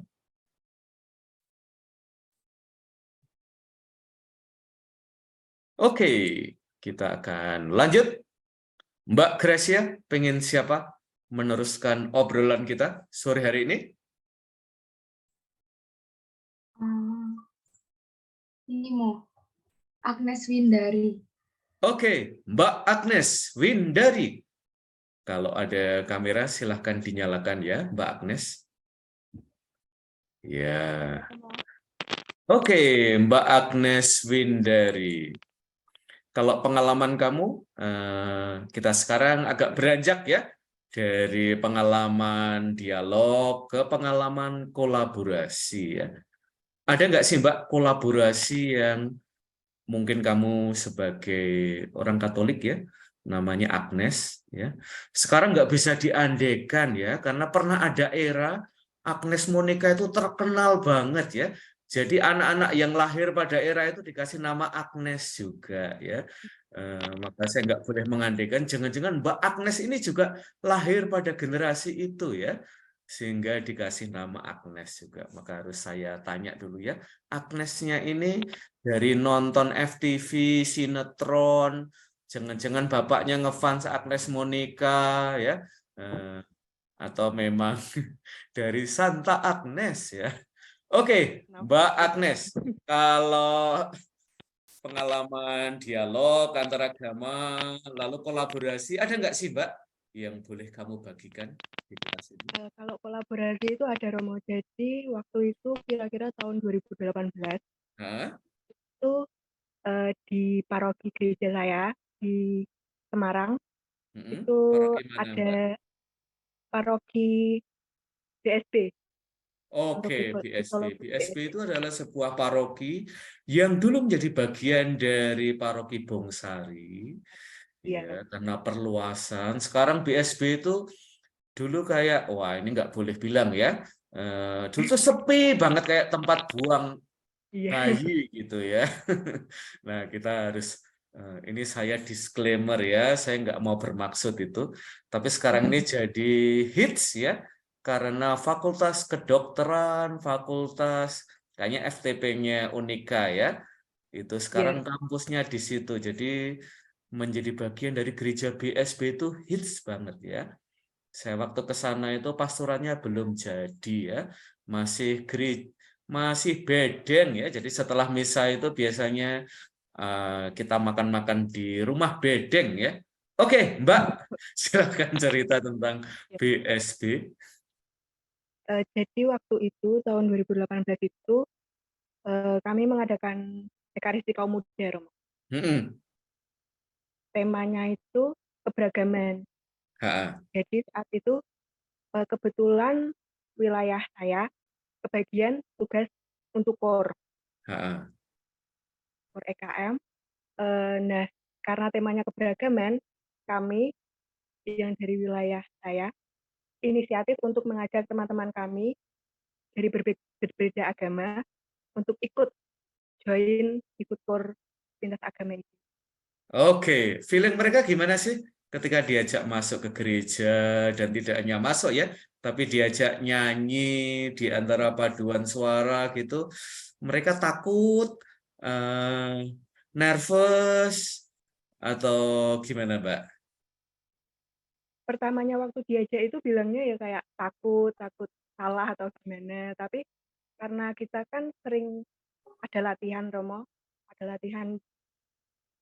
Speaker 1: Oke, kita akan lanjut. Mbak Gracia, pengen siapa meneruskan obrolan kita sore hari ini?
Speaker 8: Ini mau Agnes Windari.
Speaker 1: Oke, Mbak Agnes Windari. Kalau ada kamera silahkan dinyalakan ya, Mbak Agnes. Ya. Oke, Mbak Agnes Windari. Kalau pengalaman kamu, kita sekarang agak beranjak ya, dari pengalaman dialog ke pengalaman kolaborasi ya. Ada nggak sih Mbak kolaborasi yang mungkin kamu sebagai orang Katolik ya, namanya Agnes ya, sekarang nggak bisa diandaikan ya, karena pernah ada era Agnes Monica itu terkenal banget ya. Jadi anak-anak yang lahir pada era itu dikasih nama Agnes juga ya. Maka saya nggak boleh mengandaikan jangan-jangan Mbak Agnes ini juga lahir pada generasi itu ya, sehingga dikasih nama Agnes juga. Maka harus saya tanya dulu ya, Agnesnya ini dari nonton FTV, sinetron, jangan-jangan bapaknya ngefans Agnes Monica ya, atau memang dari Santa Agnes ya. Oke, Mbak Agnes, kalau pengalaman dialog antar agama, lalu kolaborasi, ada nggak sih Mbak yang boleh kamu bagikan di kelas ini?
Speaker 11: Kalau kolaborasi itu ada Romo. Jadi waktu itu kira-kira tahun 2018 itu di paroki gereja saya di Semarang itu
Speaker 1: Paroki mana,
Speaker 11: ada
Speaker 1: Mbak?
Speaker 11: paroki BSB.
Speaker 1: Oke, BSB itu adalah sebuah paroki yang dulu menjadi bagian dari paroki Bongsari, ya, karena perluasan. Sekarang BSB itu dulu kayak, wah ini nggak boleh bilang ya, dulu tuh sepi banget kayak tempat buang bayi gitu ya. Nah kita harus, ini saya disclaimer ya, saya nggak mau bermaksud itu, tapi sekarang ini jadi hits ya. Karena fakultas kedokteran, fakultas kayaknya FTP-nya Unika ya, itu sekarang kampusnya di situ. Jadi menjadi bagian dari gereja BSB itu hits banget ya. Saya waktu ke sana itu pastorannya belum jadi ya, masih bedeng ya. Jadi setelah misa itu biasanya kita makan-makan di rumah bedeng ya. Oke, Mbak, silakan cerita tentang BSB.
Speaker 11: Jadi waktu itu tahun 2018 itu kami mengadakan Ekaristi Kaum Muda, Romo. Temanya itu keberagaman. Jadi saat itu kebetulan wilayah saya kebagian tugas untuk KOR EKM. Nah, karena temanya keberagaman, kami yang dari wilayah saya inisiatif untuk mengajak teman-teman kami dari berbeda agama untuk ikut KOR lintas agama itu.
Speaker 1: Oke, feeling mereka gimana sih ketika diajak masuk ke gereja dan tidak hanya masuk ya, tapi diajak nyanyi di antara paduan suara gitu, mereka takut, nervous, atau gimana, Mbak?
Speaker 11: pertamanya waktu diajak itu bilangnya ya kayak takut salah atau gimana. Tapi karena kita kan sering ada latihan Romo, ada latihan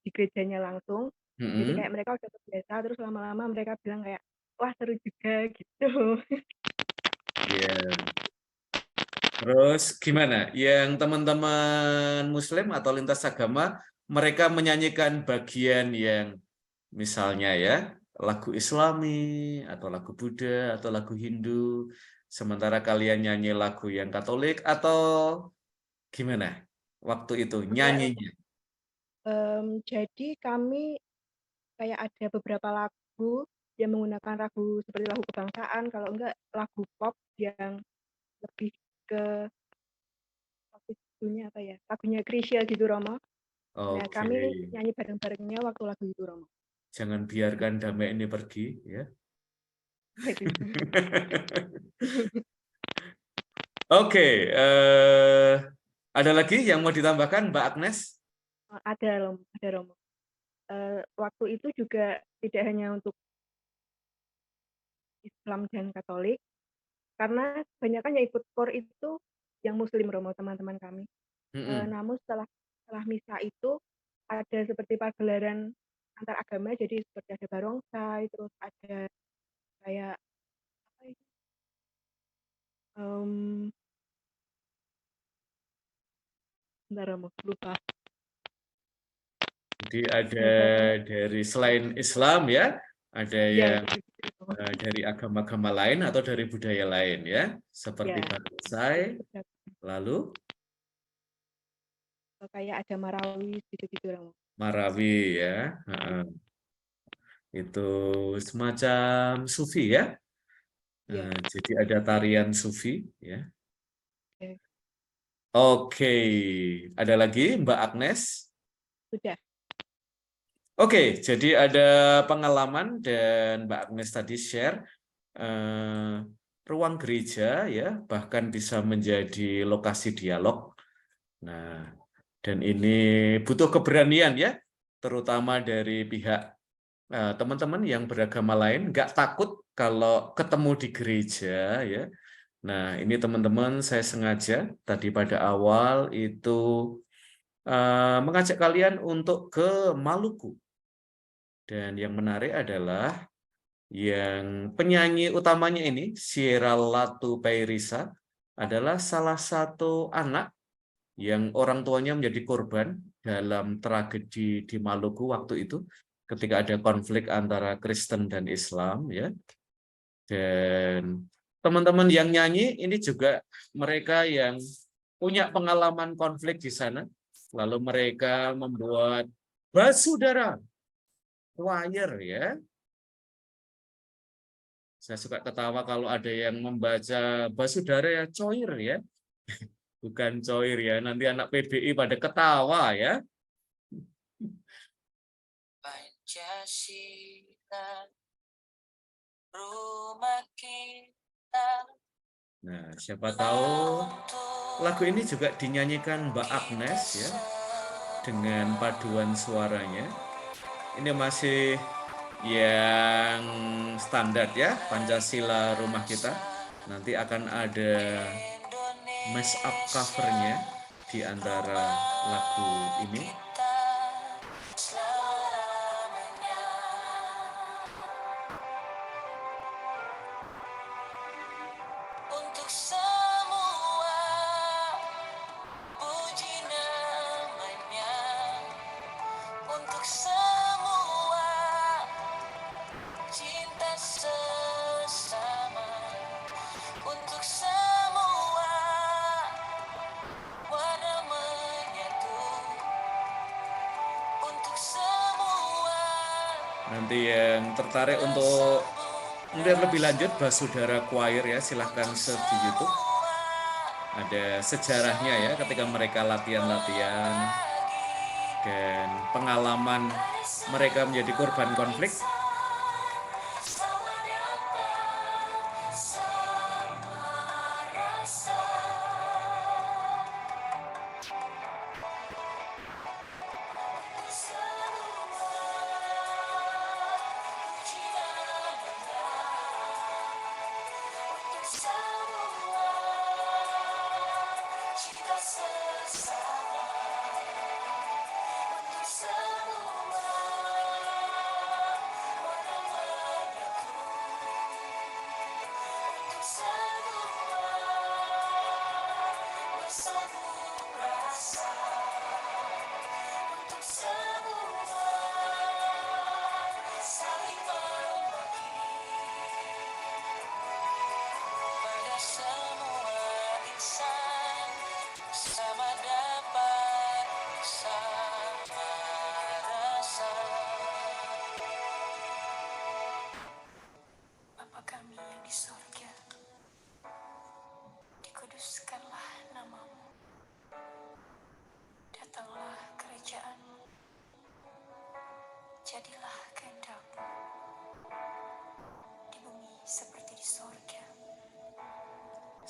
Speaker 11: di gerejanya langsung. Jadi kayak mereka udah terbiasa, terus lama-lama mereka bilang kayak, wah seru juga gitu.
Speaker 1: Iya. Terus gimana? Yang teman-teman Muslim atau lintas agama, mereka menyanyikan bagian yang misalnya ya, lagu Islami, atau lagu Buddha, atau lagu Hindu, sementara kalian nyanyi lagu yang Katolik, atau gimana waktu itu nyanyinya?
Speaker 11: Jadi kami kayak ada beberapa lagu yang menggunakan lagu seperti lagu kebangsaan, kalau enggak lagu pop yang lebih ke lagunya apa ya? Lagunya Chrisye gitu Romo. Nah,
Speaker 1: Oke.
Speaker 11: kami nyanyi bareng-barengnya waktu lagu itu Romo.
Speaker 1: Jangan biarkan damai ini pergi, ya. Oke, ada lagi yang mau ditambahkan, Mbak Agnes?
Speaker 11: Ada Romo. Waktu itu juga tidak hanya untuk Islam dan Katolik, karena kebanyakan yang ikut KOR itu yang Muslim Romo, teman-teman kami. Namun setelah misa itu ada seperti pagelaran antar agama, jadi seperti ada barongsai, terus ada kayak apa itu? Bentar Romo, lupa.
Speaker 1: Jadi ada dari selain Islam ya, ada yang dari agama-agama lain atau dari budaya lain ya, seperti barongsai, lalu
Speaker 11: kayak ada Marawi gitu-gitu Romo.
Speaker 1: Marawi ya, itu semacam sufi ya. Jadi ada tarian sufi ya. Oke, ada lagi Mbak Agnes?
Speaker 11: Sudah.
Speaker 1: Oke, jadi ada pengalaman dan Mbak Agnes tadi share ruang gereja ya, bahkan bisa menjadi lokasi dialog. Nah, dan ini butuh keberanian ya, terutama dari pihak teman-teman yang beragama lain, nggak takut kalau ketemu di gereja ya. Nah, ini teman-teman saya sengaja tadi pada awal itu mengajak kalian untuk ke Maluku. Dan yang menarik adalah yang penyanyi utamanya ini, Sierra Latu Pairisa, adalah salah satu anak yang orang tuanya menjadi korban dalam tragedi di Maluku waktu itu, ketika ada konflik antara Kristen dan Islam. Ya. Dan teman-teman yang nyanyi ini juga mereka yang punya pengalaman konflik di sana, lalu mereka membuat basudara choir ya. Saya suka ketawa kalau ada yang membaca basudara ya choir ya. Bukan choir ya, nanti anak PBI pada ketawa ya.
Speaker 6: Pancasila rumah kita.
Speaker 1: Nah, siapa tahu lagu ini juga dinyanyikan Mbak Agnes ya, dengan paduan suaranya. Ini masih yang standar ya, Pancasila rumah kita. Nanti akan ada mash up covernya di antara lagu ini.
Speaker 6: Untuk semua puji namanya, untuk semua cinta sesama, untuk semua warna menyatu, untuk semua.
Speaker 1: Nanti yang tertarik untuk melihat lebih lanjut Basudara Choir ya, silahkan search di YouTube. Ada sejarahnya ya, ketika mereka latihan-latihan dan pengalaman mereka menjadi korban konflik.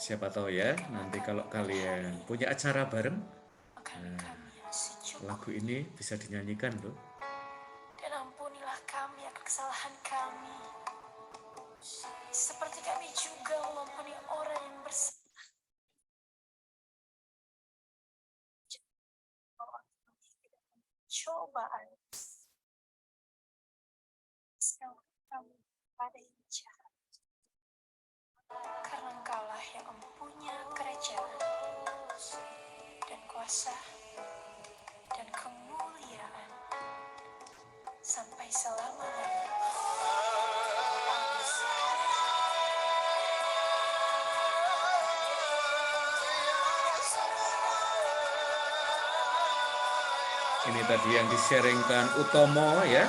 Speaker 1: Siapa tahu ya, nanti kalau kalian punya acara bareng, lagu ini bisa dinyanyikan loh.
Speaker 6: Dan ampunilah kami akan kesalahan kami, seperti kami juga mengampuni orang yang bersalah. Cobaan kami pada yang jahat, karena Engkaulah yang mempunyai kerajaan dan kuasa dan kemuliaan sampai selama-lamanya.
Speaker 1: Ini tadi yang di-sharingkan Utomo ya.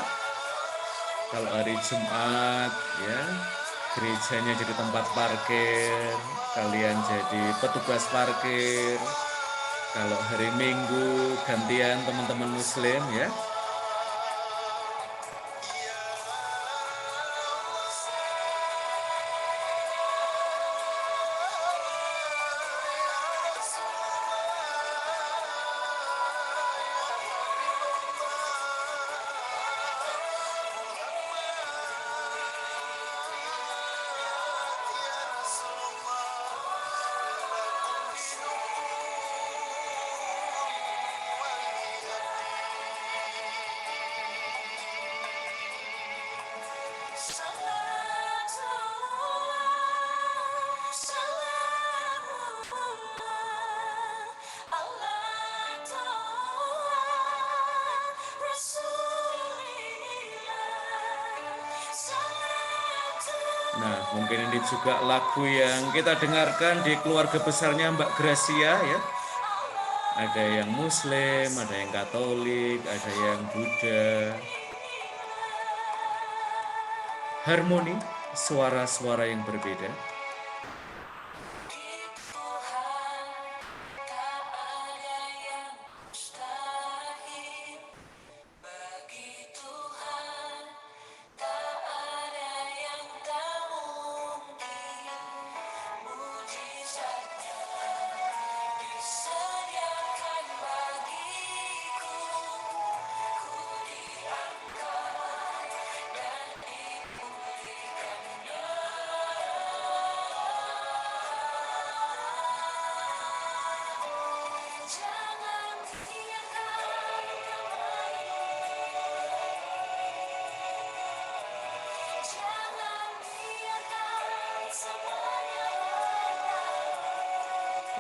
Speaker 1: Kalau hari Jumat ya, gerejanya jadi tempat parkir, kalian jadi petugas parkir. Kalau hari Minggu gantian teman-teman Muslim ya. Nah, mungkin ini juga lagu yang kita dengarkan di keluarga besarnya Mbak Gracia ya. Ada yang Muslim, ada yang Katolik, ada yang Buddha. Harmoni, suara-suara yang berbeda.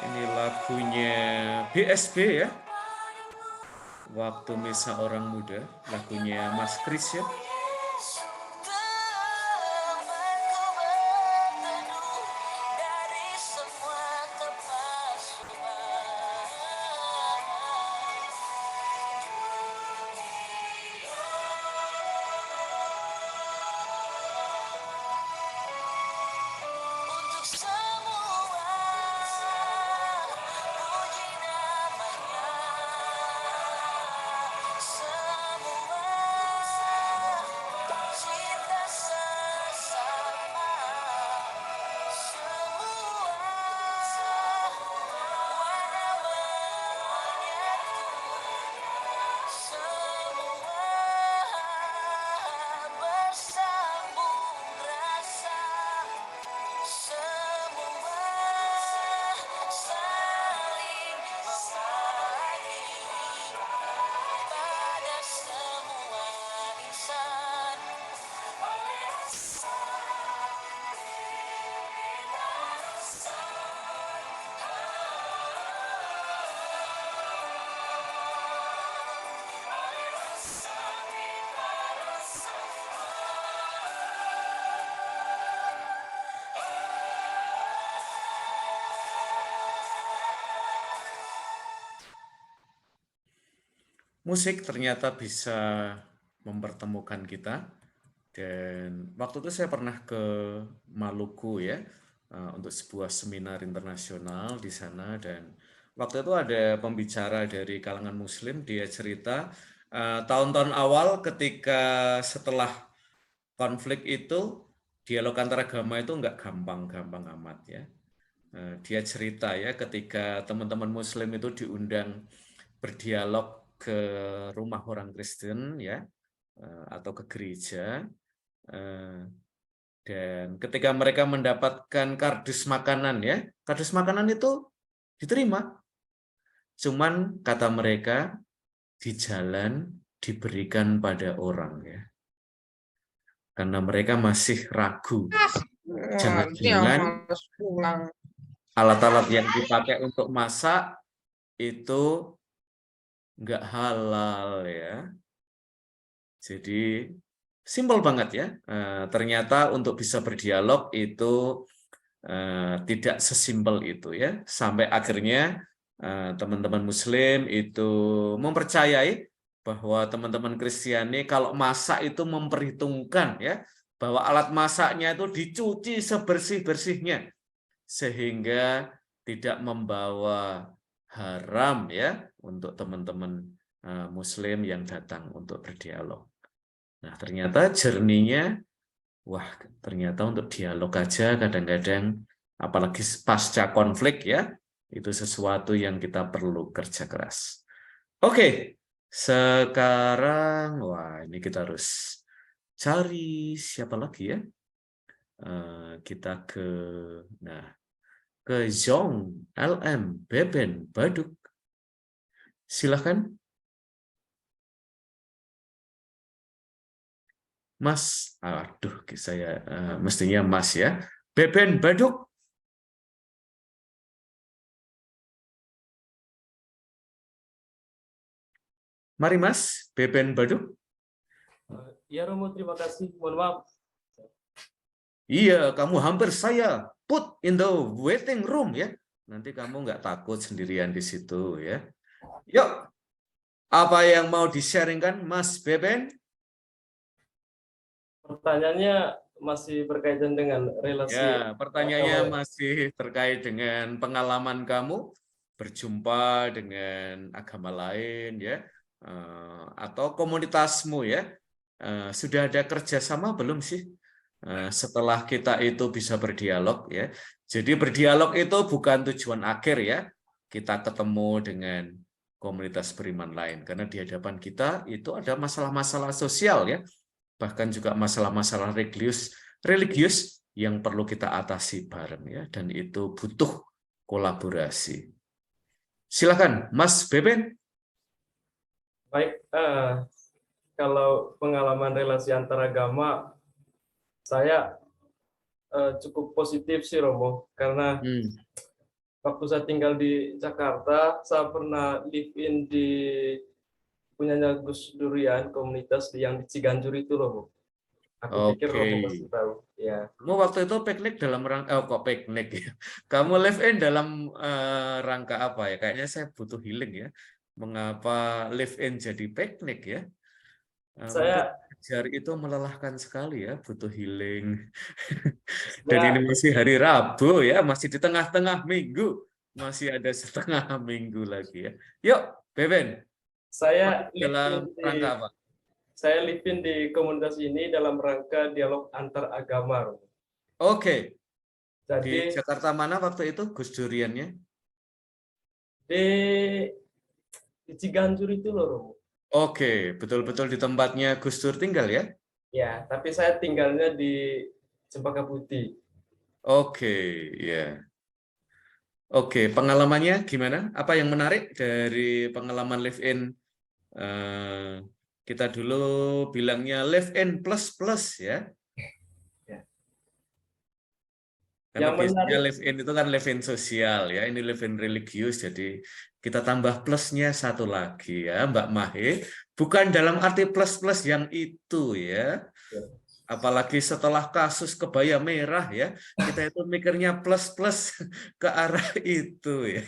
Speaker 1: Ini lagunya BSB ya. Waktu Misa Orang Muda, lagunya Mas Kris ya. Musik ternyata bisa mempertemukan kita. Dan waktu itu saya pernah ke Maluku ya, untuk sebuah seminar internasional di sana. Dan waktu itu ada pembicara dari kalangan Muslim, dia cerita tahun-tahun awal ketika setelah konflik itu, dialog antar agama itu nggak gampang-gampang amat ya. Dia cerita ya ketika teman-teman Muslim itu diundang berdialog ke rumah orang Kristen ya, atau ke gereja, dan ketika mereka mendapatkan kardus makanan ya, kardus makanan itu diterima. Cuman kata mereka di jalan diberikan pada orang ya. Karena mereka masih ragu. Jangan-jangan alat-alat yang dipakai untuk masak itu nggak halal ya. Jadi simpel banget ya. Ternyata untuk bisa berdialog itu tidak sesimpel itu ya. Sampai akhirnya teman-teman Muslim itu mempercayai bahwa teman-teman Kristiani kalau masak itu memperhitungkan ya, bahwa alat masaknya itu dicuci sebersih-bersihnya sehingga tidak membawa haram ya untuk teman-teman Muslim yang datang untuk berdialog. Nah, ternyata journey-nya, wah, ternyata untuk dialog aja kadang-kadang, apalagi pasca konflik ya, itu sesuatu yang kita perlu kerja keras. Oke, sekarang, wah, ini kita harus cari siapa lagi ya? Kita ke Zong, LM, Beben, Baduk. Silahkan. Mas, aduh, saya mestinya Mas ya. Beben, Baduk. Mari Mas, Beben, Baduk.
Speaker 12: Ya Romo, terima kasih. Mohon maaf.
Speaker 1: Iya, kamu hampir saya put in the waiting room ya. Nanti kamu nggak takut sendirian di situ ya. Yuk, apa yang mau di-sharingkan Mas Beben?
Speaker 12: Pertanyaannya masih berkaitan dengan relasi.
Speaker 1: Ya, pertanyaannya masih terkait dengan pengalaman kamu berjumpa dengan agama lain ya, atau komunitasmu ya. Sudah ada kerjasama belum sih setelah kita itu bisa berdialog ya? Jadi berdialog itu bukan tujuan akhir ya. Kita ketemu dengan komunitas beriman lain karena di hadapan kita itu ada masalah-masalah sosial ya, bahkan juga masalah-masalah religius yang perlu kita atasi bareng ya, dan itu butuh kolaborasi. Silakan Mas Beben.
Speaker 12: Baik, kalau pengalaman relasi antaragama saya cukup positif sih Romo, karena waktu saya tinggal di Jakarta saya pernah live in di punyanya Gus Durian, komunitas yang di Ciganjur itu Romo. Aku pikir Romo pasti tahu. Ya.
Speaker 1: Kamu waktu itu piknik dalam rangka, kok piknik ya? Kamu live in dalam rangka apa ya? Kayaknya saya butuh healing ya. Mengapa live in jadi piknik ya?
Speaker 12: Saya
Speaker 1: Jari itu melelahkan sekali ya, butuh healing. Dan ini masih hari Rabu ya, masih di tengah-tengah minggu, masih ada setengah minggu lagi ya. Yuk, Beben.
Speaker 12: Saya
Speaker 1: dalam rangka apa?
Speaker 12: Saya live in di komunitas ini dalam rangka dialog antar agama.
Speaker 1: Oke.
Speaker 12: Jadi,
Speaker 1: di Jakarta mana waktu itu Gus Duriannya?
Speaker 12: Di Ciganjur itu loh.
Speaker 1: Oke, betul-betul di tempatnya Gus Dur tinggal ya?
Speaker 12: Ya, tapi saya tinggalnya di Cempaka Putih.
Speaker 1: Oke, ya. Oke, pengalamannya gimana? Apa yang menarik dari pengalaman live in? Kita dulu bilangnya live in plus ya. Karena biasanya live in itu kan live in sosial ya, ini live in religius, jadi kita tambah plusnya satu lagi ya Mbak Mahe, bukan dalam arti plus yang itu ya. Apalagi setelah kasus kebaya merah ya, kita itu mikirnya plus ke arah itu ya.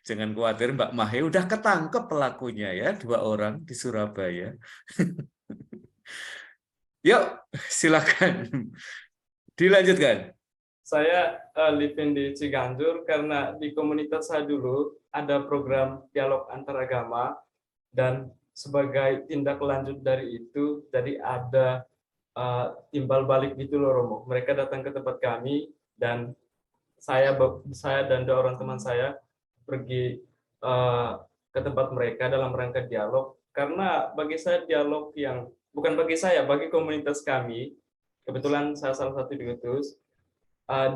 Speaker 1: Jangan khawatir Mbak Mahe, udah ketangkep pelakunya ya, 2 orang di Surabaya. Yuk, silakan. Dilanjutkan.
Speaker 12: Saya live in di Ciganjur karena di komunitas saya dulu ada program dialog antaragama, dan sebagai tindak lanjut dari itu, jadi ada timbal balik gitu loh Romo. Mereka datang ke tempat kami dan saya dan 2 orang teman saya pergi ke tempat mereka dalam rangka dialog, karena bagi saya dialog yang bukan bagi saya, bagi komunitas kami, kebetulan saya salah satu diutus,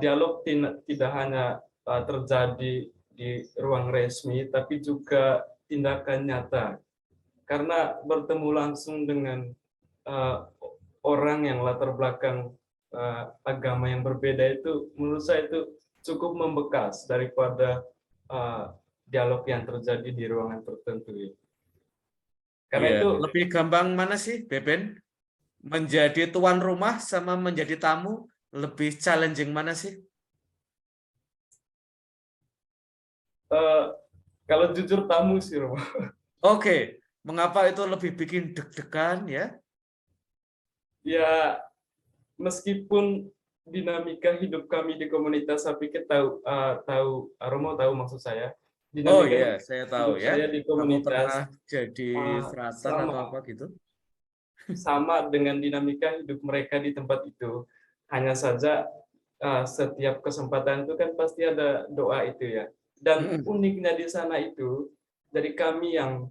Speaker 12: dialog tidak hanya terjadi di ruang resmi, tapi juga tindakan nyata, karena bertemu langsung dengan orang yang latar belakang agama yang berbeda itu, menurut saya itu cukup membekas daripada dialog yang terjadi di ruangan tertentu. Karena
Speaker 1: Iya,
Speaker 12: itu
Speaker 1: lebih gampang mana sih, Beben? Menjadi tuan rumah sama menjadi tamu, lebih challenging mana sih?
Speaker 12: kalau jujur tamu sih, Romo.
Speaker 1: Oke, mengapa itu lebih bikin deg-degan ya?
Speaker 12: Ya, meskipun dinamika hidup kami di komunitas, saya pikir Romo tahu maksud saya.
Speaker 1: Oh
Speaker 12: Dinamika
Speaker 1: iya, saya tahu
Speaker 12: hidup
Speaker 1: ya.
Speaker 12: saya di
Speaker 1: Kamu
Speaker 12: komunitas
Speaker 1: pernah jadi frater atau apa gitu?
Speaker 12: sama dengan dinamika hidup mereka di tempat itu. Hanya saja setiap kesempatan itu kan pasti ada doa itu ya. Dan uniknya di sana itu, dari kami yang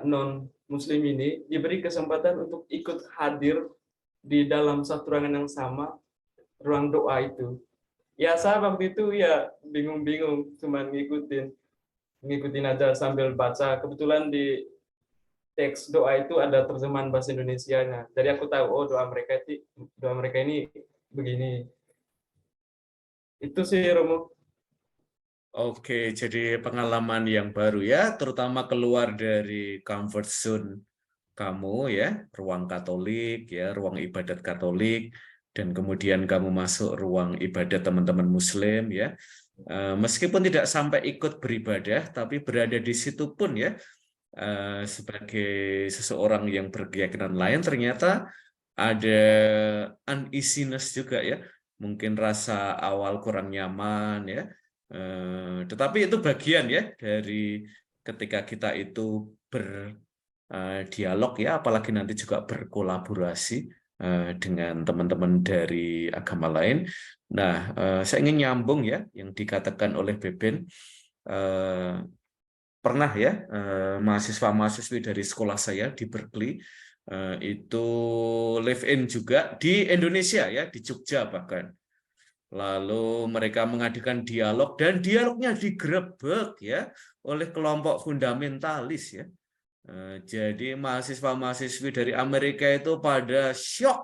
Speaker 12: non muslim ini diberi kesempatan untuk ikut hadir di dalam satu ruangan yang sama, ruang doa itu. Ya saya waktu itu ya bingung-bingung, cuman ngikutin aja sambil baca. Kebetulan di teks doa itu ada terjemahan bahasa Indonesianya. Jadi aku tahu, oh doa mereka ini begini. Itu sih, Romo.
Speaker 1: Oke, jadi pengalaman yang baru ya, terutama keluar dari comfort zone kamu ya, ruang Katolik ya, ruang ibadat Katolik, dan kemudian kamu masuk ruang ibadat teman-teman Muslim ya. Meskipun tidak sampai ikut beribadah, tapi berada di situ pun ya, sebagai seseorang yang berkeyakinan lain, ternyata ada uneasiness juga ya, mungkin rasa awal kurang nyaman ya. Tetapi itu bagian ya dari ketika kita itu berdialog ya, apalagi nanti juga berkolaborasi dengan teman-teman dari agama lain. Nah, saya ingin nyambung ya yang dikatakan oleh Beben. Pernah ya mahasiswa-mahasiswi dari sekolah saya di Berkeley itu live in juga di Indonesia ya, di Jogja bahkan. Lalu mereka mengadakan dialog dan dialognya digerebek ya oleh kelompok fundamentalis ya. Jadi mahasiswa-mahasiswi dari Amerika itu pada shock,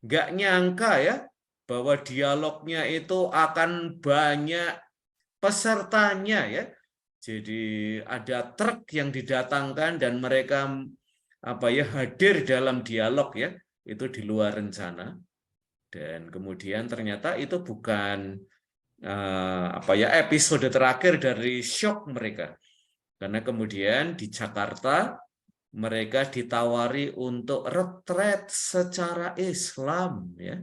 Speaker 1: nggak nyangka ya bahwa dialognya itu akan banyak pesertanya ya. Jadi ada truk yang didatangkan dan mereka hadir dalam dialog ya, itu di luar rencana. Dan kemudian ternyata itu bukan episode terakhir dari shock mereka, karena kemudian di Jakarta mereka ditawari untuk retret secara Islam ya,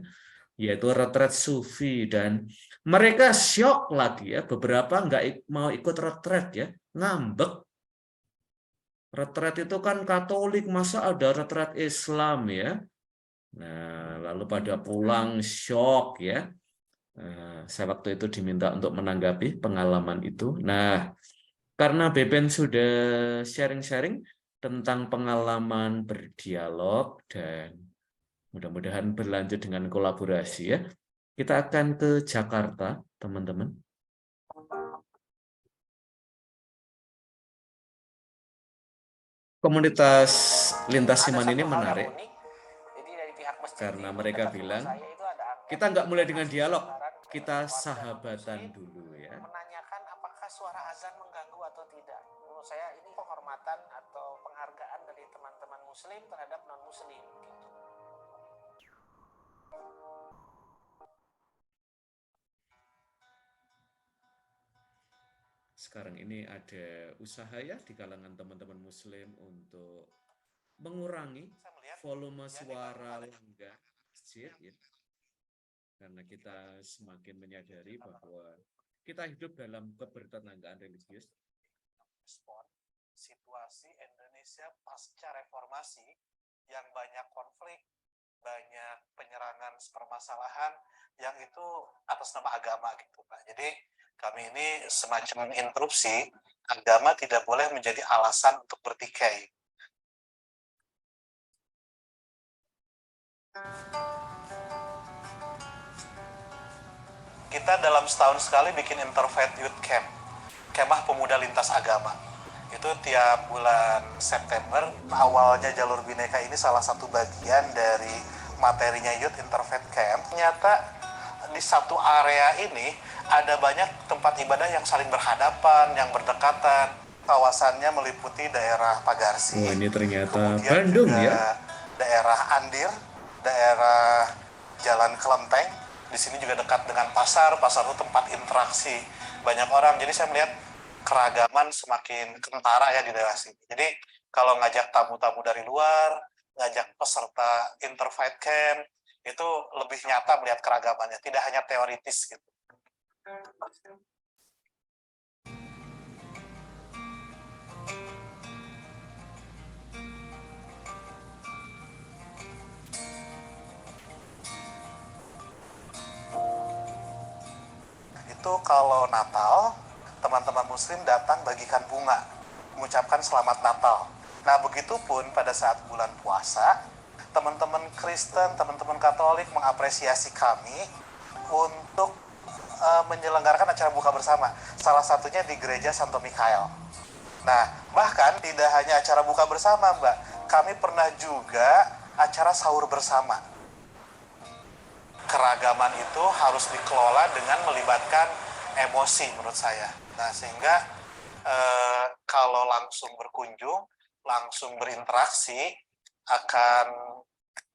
Speaker 1: yaitu retret sufi, dan mereka shock lagi ya, beberapa nggak mau ikut retret ya, ngambek. Retret itu kan Katolik, masa ada retret Islam ya. Nah, lalu pada pulang shock ya. Saya waktu itu diminta untuk menanggapi pengalaman itu. Nah, karena Beben sudah sharing-sharing tentang pengalaman berdialog dan mudah-mudahan berlanjut dengan kolaborasi ya, kita akan ke Jakarta, teman-teman. Komunitas Lintas Iman ini menarik karena mereka bilang kita nggak mulai dengan dialog, kita sahabatan dulu ya.
Speaker 2: Menanyakan apakah suara azan mengganggu atau tidak. Menurut saya ini penghormatan atau penghargaan dari teman-teman Muslim terhadap non-Muslim.
Speaker 1: Sekarang ini ada usaha ya di kalangan teman-teman Muslim untuk mengurangi volume suara langgar masjid ya. Karena kita semakin menyadari bahwa kita hidup dalam kebertetanggaan religius.
Speaker 13: Situasi Indonesia pasca reformasi yang banyak konflik, banyak penyerangan permasalahan yang itu atas nama agama gitu Pak. Jadi kami ini semacam interupsi, agama tidak boleh menjadi alasan untuk bertikai. Kita dalam setahun sekali bikin Interfaith Youth Camp, kemah pemuda lintas agama. Itu tiap bulan September, awalnya Jalur Bhinneka ini salah satu bagian dari materinya Youth Interfaith Camp. Ternyata di satu area ini ada banyak tempat ibadah yang saling berhadapan, yang berdekatan. Kawasannya meliputi daerah Pagarsi.
Speaker 1: Oh, ini ternyata
Speaker 13: kemudian
Speaker 1: Bandung
Speaker 13: juga
Speaker 1: ya.
Speaker 13: Daerah Andir, daerah Jalan Kelenteng. Di sini juga dekat dengan pasar itu tempat interaksi banyak orang. Jadi saya melihat keragaman semakin kentara ya di daerah sini. Jadi kalau ngajak tamu-tamu dari luar, ngajak peserta Interfaith Camp, itu lebih nyata melihat keragamannya, tidak hanya teoritis gitu. Itu kalau Natal, teman-teman Muslim datang bagikan bunga, mengucapkan selamat Natal. Nah, begitupun pada saat bulan puasa, teman-teman Kristen, teman-teman Katolik mengapresiasi kami untuk menyelenggarakan acara buka bersama. Salah satunya di Gereja Santo Mikael. Nah, bahkan tidak hanya acara buka bersama, Mbak. Kami pernah juga acara sahur bersama. Keragaman itu harus dikelola dengan melibatkan emosi menurut saya. Nah, sehingga kalau langsung berkunjung, langsung berinteraksi, akan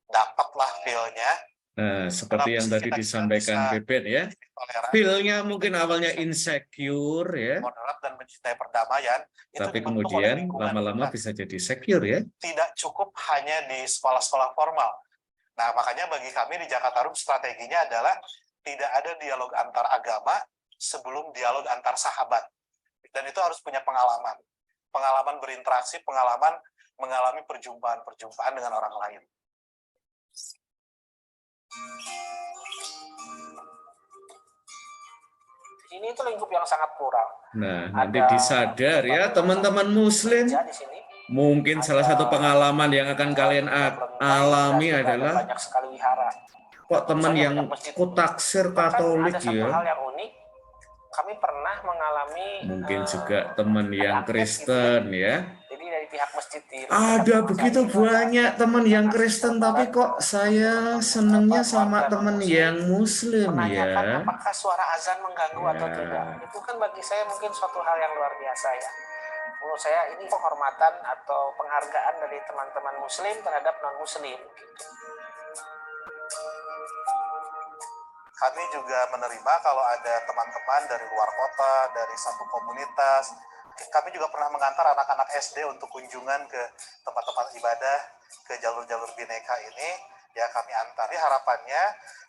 Speaker 13: dapatlah feel-nya.
Speaker 1: Nah, seperti yang tadi disampaikan Beben ya, feel-nya mungkin awalnya insecure ya,
Speaker 13: moderat dan mencintai perdamaian,
Speaker 1: tapi kemudian lama-lama bisa jadi secure ya.
Speaker 13: Tidak cukup hanya di sekolah-sekolah formal. Nah, makanya bagi kami di Jakarta Room strateginya adalah tidak ada dialog antar agama sebelum dialog antar sahabat. Dan itu harus punya pengalaman. Pengalaman berinteraksi, pengalaman mengalami perjumpaan-perjumpaan dengan orang lain. Ini itu lingkup yang sangat plural.
Speaker 1: Nah, nanti disadar ya teman-teman Muslim.
Speaker 13: Di sini
Speaker 1: Mungkin salah satu pengalaman yang akan kalian alami adalah
Speaker 13: banyak sekali wihara.
Speaker 1: kok teman yang kutaksir Katolik
Speaker 13: ada satu
Speaker 1: ya.
Speaker 13: hal yang unik, kami pernah mengalami
Speaker 1: Mungkin juga teman yang Kristen ya.
Speaker 13: Jadi dari pihak masjid
Speaker 1: Ada begitu banyak teman yang Kristen, tapi kok saya senengnya sama teman yang Muslim ya.
Speaker 13: apakah suara azan mengganggu atau tidak. Itu kan bagi saya mungkin suatu hal yang luar biasa ya. Menurut saya ini penghormatan atau penghargaan dari teman-teman Muslim terhadap non-Muslim. Kami juga menerima kalau ada teman-teman dari luar kota, dari satu komunitas. Kami juga pernah mengantar anak-anak SD untuk kunjungan ke tempat-tempat ibadah, ke jalur-jalur Bhinneka ini. Ya kami antar. Jadi harapannya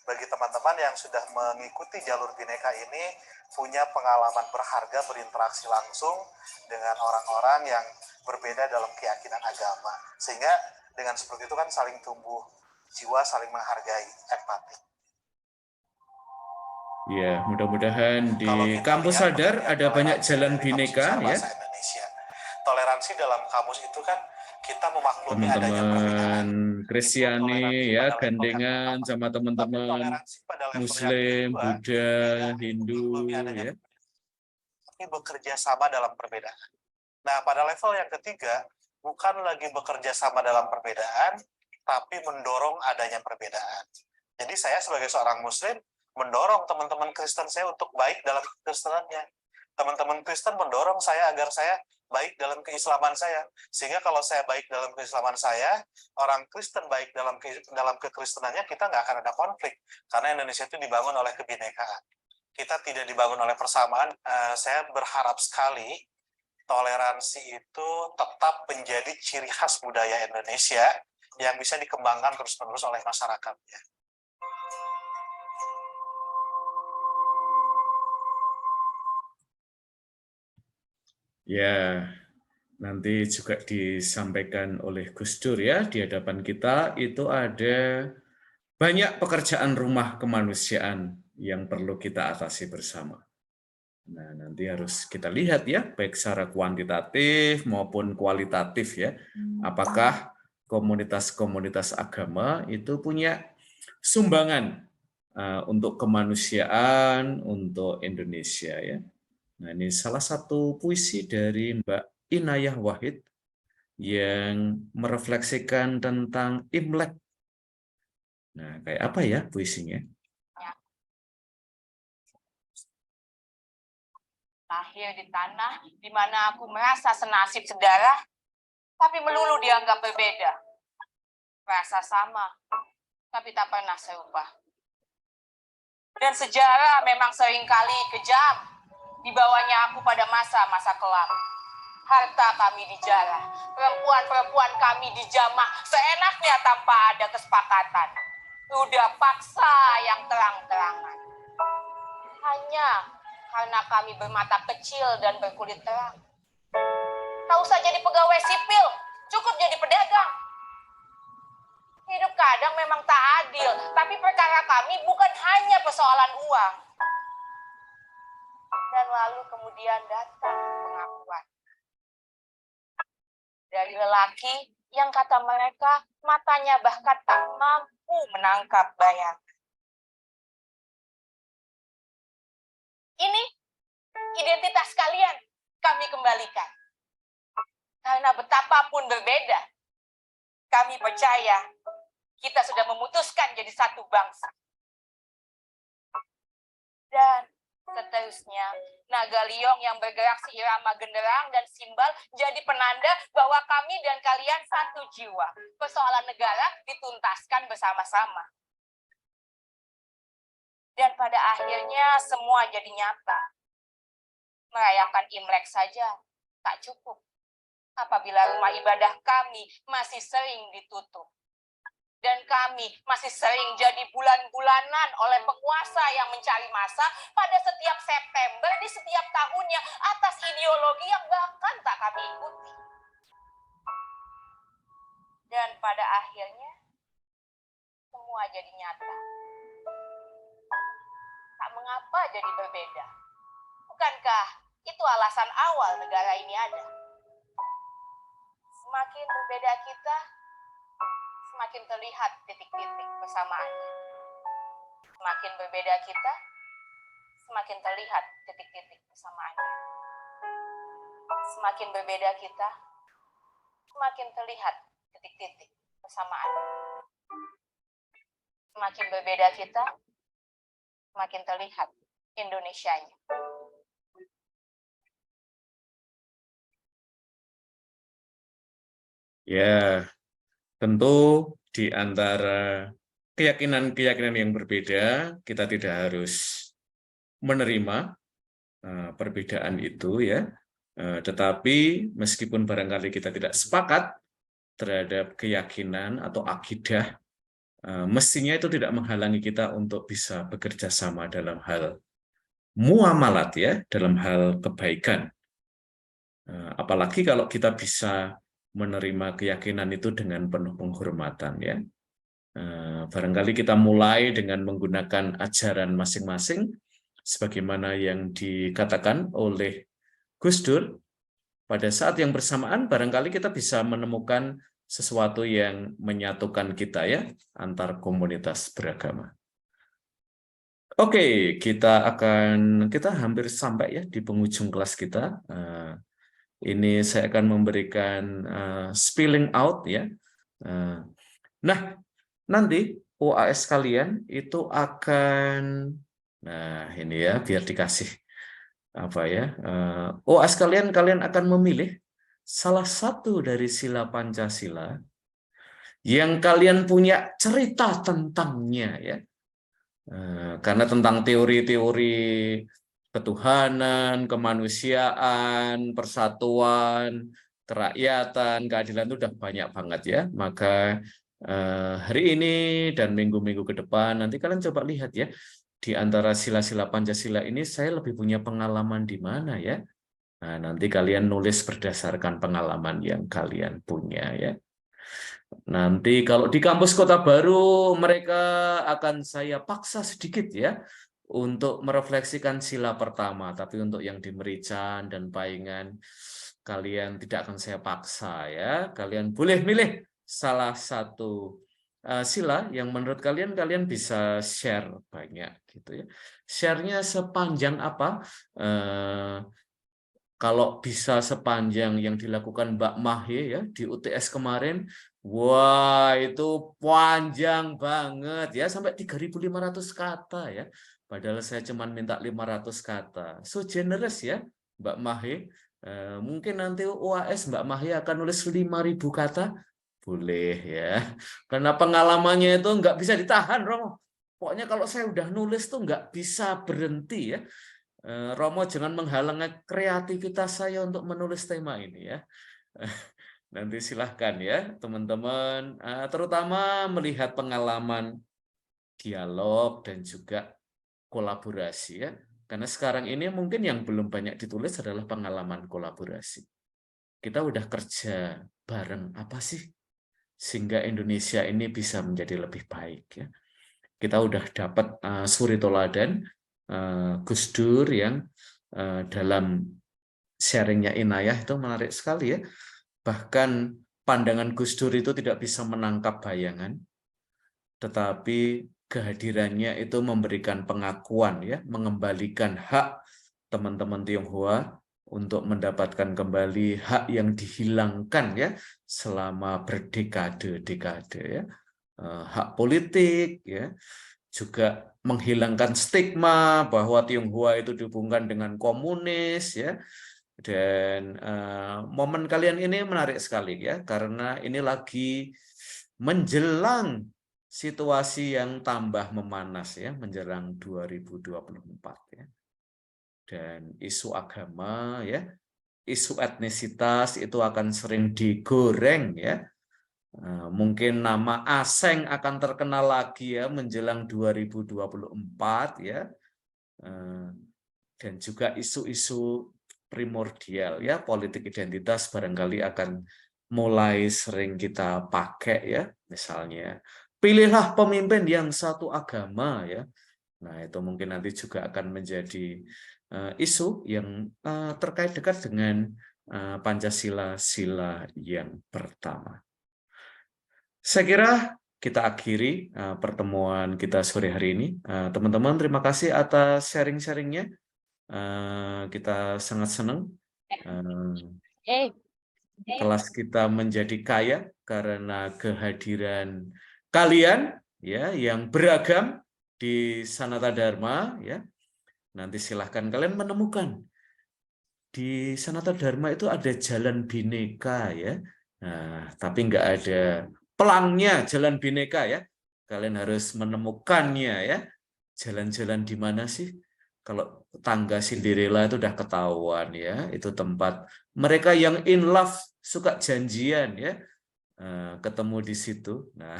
Speaker 13: bagi teman-teman yang sudah mengikuti jalur Bhinneka ini punya pengalaman berharga berinteraksi langsung dengan orang-orang yang berbeda dalam keyakinan agama. Sehingga dengan seperti itu kan saling tumbuh jiwa, saling menghargai, empati.
Speaker 1: Ya, mudah-mudahan di kampus Sadar ada banyak jalan Bhinneka ya.
Speaker 13: Toleransi dalam kamus itu kan kita memaklumi
Speaker 1: teman-teman Kristiani ya, gandengan sama teman-teman Muslim, Buddha, Hindu ya.
Speaker 13: Tapi bekerja sama dalam perbedaan. Nah, pada level yang ketiga, bukan lagi bekerja sama dalam perbedaan, tapi mendorong adanya perbedaan. Jadi saya sebagai seorang Muslim mendorong teman-teman Kristen saya untuk baik dalam kekristenannya. Teman-teman Kristen mendorong saya agar saya baik dalam keislaman saya. Sehingga kalau saya baik dalam keislaman saya, orang Kristen baik dalam kekristenannya, kita nggak akan ada konflik. Karena Indonesia itu dibangun oleh kebinekaan. Kita tidak dibangun oleh persamaan. Saya berharap sekali toleransi itu tetap menjadi ciri khas budaya Indonesia yang bisa dikembangkan terus-menerus oleh masyarakatnya.
Speaker 1: Ya, nanti juga disampaikan oleh Gus Dur ya, di hadapan kita itu ada banyak pekerjaan rumah kemanusiaan yang perlu kita atasi bersama. Nah, nanti harus kita lihat ya, baik secara kuantitatif maupun kualitatif ya. Apakah komunitas-komunitas agama itu punya sumbangan untuk kemanusiaan, untuk Indonesia ya. Nah, ini salah satu puisi dari Mbak Inayah Wahid yang merefleksikan tentang Imlek. Nah, kayak apa ya puisinya?
Speaker 6: Lahir di tanah di mana aku merasa senasib sedarah, tapi melulu dianggap berbeda. Rasa sama, tapi tak pernah serupa. Dan sejarah memang seringkali kejam, dibawanya aku pada masa-masa kelam. Harta kami dijarah, perempuan-perempuan kami dijamah, seenaknya tanpa ada kesepakatan. Udah paksa yang terang-terangan. Hanya karena kami bermata kecil dan berkulit terang. Tak usah jadi pegawai sipil, cukup jadi pedagang. Hidup kadang memang tak adil, tapi perkara kami bukan hanya persoalan uang. Dan lalu kemudian datang pengakuan dari lelaki yang kata mereka matanya bahkan tak mampu menangkap bayang. Ini identitas kalian kami kembalikan. Karena betapapun berbeda, kami percaya kita sudah memutuskan jadi satu bangsa. Dan seterusnya, naga liong yang bergerak seirama genderang dan simbal jadi penanda bahwa kami dan kalian satu jiwa. Persoalan negara dituntaskan bersama-sama. Dan pada akhirnya semua jadi nyata. Merayakan Imlek saja tak cukup apabila rumah ibadah kami masih sering ditutup. Dan kami masih sering jadi bulan-bulanan oleh penguasa yang mencari masa pada setiap September di setiap tahunnya atas ideologi yang bahkan tak kami ikuti. Dan pada akhirnya semua jadi nyata. Tak mengapa jadi berbeda. Bukankah itu alasan awal negara ini ada? Semakin berbeda kita, semakin terlihat titik-titik persamaannya. Semakin berbeda kita, semakin terlihat titik-titik persamaannya. Semakin berbeda kita, semakin terlihat titik-titik persamaannya. Semakin berbeda kita, semakin terlihat Indonesianya.
Speaker 1: Ya, tentu di antara keyakinan-keyakinan yang berbeda, kita tidak harus menerima perbedaan itu ya. Tetapi meskipun barangkali kita tidak sepakat terhadap keyakinan atau akidah, mestinya itu tidak menghalangi kita untuk bisa bekerja sama dalam hal muamalat ya, dalam hal kebaikan. Apalagi kalau kita bisa menerima keyakinan itu dengan penuh penghormatan ya. Barangkali kita mulai dengan menggunakan ajaran masing-masing sebagaimana yang dikatakan oleh Gus Dur. Pada saat yang bersamaan barangkali kita bisa menemukan sesuatu yang menyatukan kita ya antar komunitas beragama. Oke, kita hampir sampai ya di penghujung kelas kita. Ini saya akan memberikan spilling out ya. Nah, nanti UAS kalian itu akan, nah ini ya biar dikasih apa ya. UAS kalian akan memilih salah satu dari sila Pancasila yang kalian punya cerita tentangnya ya. Karena tentang teori-teori ketuhanan, kemanusiaan, persatuan, kerakyatan, keadilan itu udah banyak banget ya. Maka hari ini dan minggu-minggu ke depan nanti kalian coba lihat ya, di antara sila-sila Pancasila ini saya lebih punya pengalaman di mana ya. Nah, nanti kalian nulis berdasarkan pengalaman yang kalian punya ya. Nanti kalau di kampus Kota Baru mereka akan saya paksa sedikit ya untuk merefleksikan sila pertama, tapi untuk yang di Merican dan Paingan kalian tidak akan saya paksa ya. Kalian boleh milih salah satu sila yang menurut kalian bisa share banyak gitu ya. Share-nya sepanjang apa? Kalau bisa sepanjang yang dilakukan Mbak Mahe ya di UTS kemarin, wah itu panjang banget ya, sampai 3.500 kata ya. Padahal saya cuma minta 500 kata. So generous ya Mbak Mahe. Mungkin nanti UAS Mbak Mahe akan nulis 5.000 kata. Boleh ya. Karena pengalamannya itu nggak bisa ditahan, Romo. Pokoknya kalau saya udah nulis tuh nggak bisa berhenti ya. Romo jangan menghalangi kreativitas saya untuk menulis tema ini ya. Nanti silahkan ya teman-teman, terutama melihat pengalaman dialog dan juga kolaborasi ya. Karena sekarang ini mungkin yang belum banyak ditulis adalah pengalaman kolaborasi. Kita udah kerja bareng apa sih sehingga Indonesia ini bisa menjadi lebih baik ya. Kita udah dapat suri toladan Gus Dur yang dalam sharingnya Inayah itu menarik sekali ya. Bahkan pandangan Gus Dur itu tidak bisa menangkap bayangan, tetapi kehadirannya itu memberikan pengakuan ya, mengembalikan hak teman-teman Tionghoa untuk mendapatkan kembali hak yang dihilangkan ya selama berdekade-dekade ya. Hak politik ya, juga menghilangkan stigma bahwa Tionghoa itu dihubungkan dengan komunis ya. Dan momen kalian ini menarik sekali ya, karena ini lagi menjelang situasi yang tambah memanas ya, menjelang 2024 ya. Dan isu agama ya, isu etnisitas itu akan sering digoreng ya. Mungkin nama Aseng akan terkenal lagi ya menjelang 2024 ya. Dan juga isu-isu primordial ya, politik identitas barangkali akan mulai sering kita pakai ya. Misalnya, pilihlah pemimpin yang satu agama ya. Nah, itu mungkin nanti juga akan menjadi isu yang terkait dekat dengan Pancasila sila yang pertama. Saya kira kita akhiri pertemuan kita sore hari ini. Teman-teman, terima kasih atas sharing-sharingnya. Kita sangat senang. Kelas kita menjadi kaya karena kehadiran kalian ya yang beragam di Sanata Dharma ya. Nanti silahkan kalian menemukan di Sanata Dharma itu ada jalan bineka ya. Nah, tapi nggak ada pelangnya jalan bineka ya. Kalian harus menemukannya ya. Jalan-jalan di mana sih? Kalau tangga Cinderella itu udah ketahuan ya. Itu tempat mereka yang in love suka janjian ya. Ketemu di situ. Nah,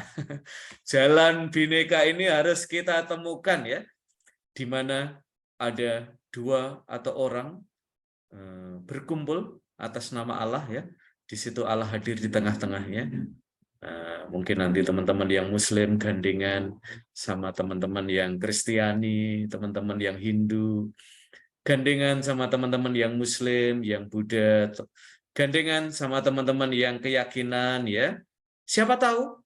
Speaker 1: jalan bineka ini harus kita temukan ya. Di mana ada dua atau orang berkumpul atas nama Allah ya. Di situ Allah hadir di tengah-tengahnya. Mungkin nanti teman-teman yang Muslim gandengan sama teman-teman yang Kristiani, teman-teman yang Hindu, gandengan sama teman-teman yang Muslim, yang Buddha, gandengan sama teman-teman yang keyakinan ya. Siapa tahu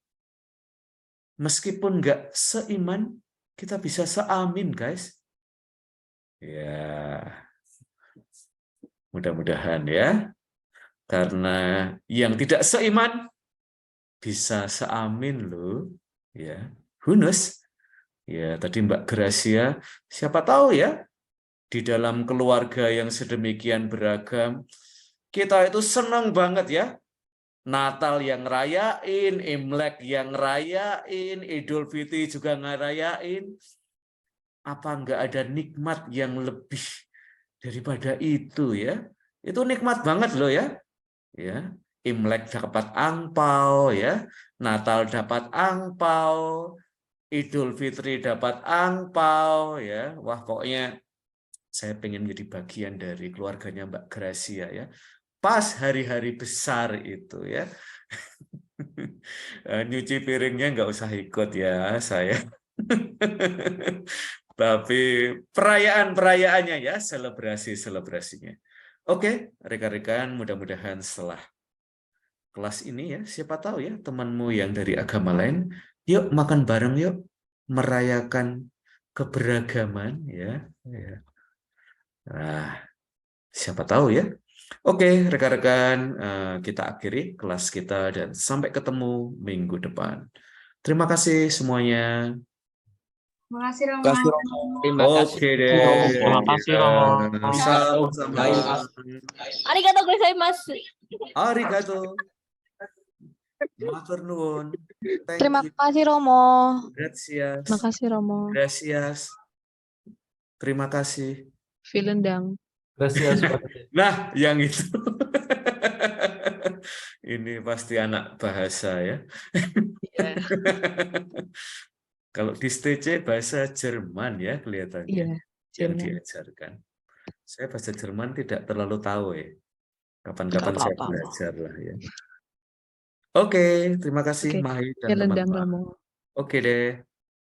Speaker 1: meskipun nggak seiman, kita bisa seamin guys. Ya, mudah-mudahan ya. Karena yang tidak seiman bisa seamin loh, ya. Who knows? Ya, tadi Mbak Gracia, siapa tahu ya, di dalam keluarga yang sedemikian beragam, kita itu senang banget ya. Natal yang ngerayain, Imlek yang ngerayain, Idul Fitri juga ngerayain. Apa enggak ada nikmat yang lebih daripada itu ya? Itu nikmat banget loh ya. Ya, Imlek dapat angpau ya, Natal dapat angpau, Idul Fitri dapat angpau ya. Wah, pokoknya saya pengen menjadi bagian dari keluarganya Mbak Gracia ya. Pas hari-hari besar itu ya. Nyuci piringnya nggak usah ikut ya saya. Tapi perayaan-perayaannya ya, selebrasinya. Oke, rekan-rekan, mudah-mudahan setelah kelas ini ya, siapa tahu ya temanmu yang dari agama lain, yuk makan bareng yuk, merayakan keberagaman ya. Nah, siapa tahu ya. Oke, rekan-rekan, kita akhiri kelas kita dan sampai ketemu minggu depan. Terima kasih semuanya.
Speaker 8: Makasih Romo.
Speaker 3: Terima kasih.
Speaker 1: Oke deh.
Speaker 14: Terima kasih, Romo.
Speaker 1: Sama-sama.
Speaker 4: Arigatou gozaimasu.
Speaker 1: Arigato. Matur nuwun. Thank
Speaker 5: Terima
Speaker 1: you.
Speaker 5: kasih Romo.
Speaker 1: Gracias.
Speaker 5: Makasih Romo.
Speaker 1: Gracias. Terima kasih.
Speaker 5: Vielen Dank.
Speaker 12: Gracias.
Speaker 1: Nah, yang itu. Ini pasti anak bahasa ya.
Speaker 5: Iya.
Speaker 1: Kalau di STC bahasa Jerman ya kelihatannya
Speaker 5: Iya,
Speaker 1: yang
Speaker 5: Jerman.
Speaker 1: diajarkan. Saya bahasa Jerman tidak terlalu tahu ya. Kapan-kapan
Speaker 5: Nggak
Speaker 1: saya
Speaker 5: apa-apa.
Speaker 1: belajar lah ya. Oke, terima kasih
Speaker 5: Oke,
Speaker 1: Mahi dan
Speaker 5: Vielen Dank
Speaker 1: teman-teman.
Speaker 5: Romo.
Speaker 1: Oke deh.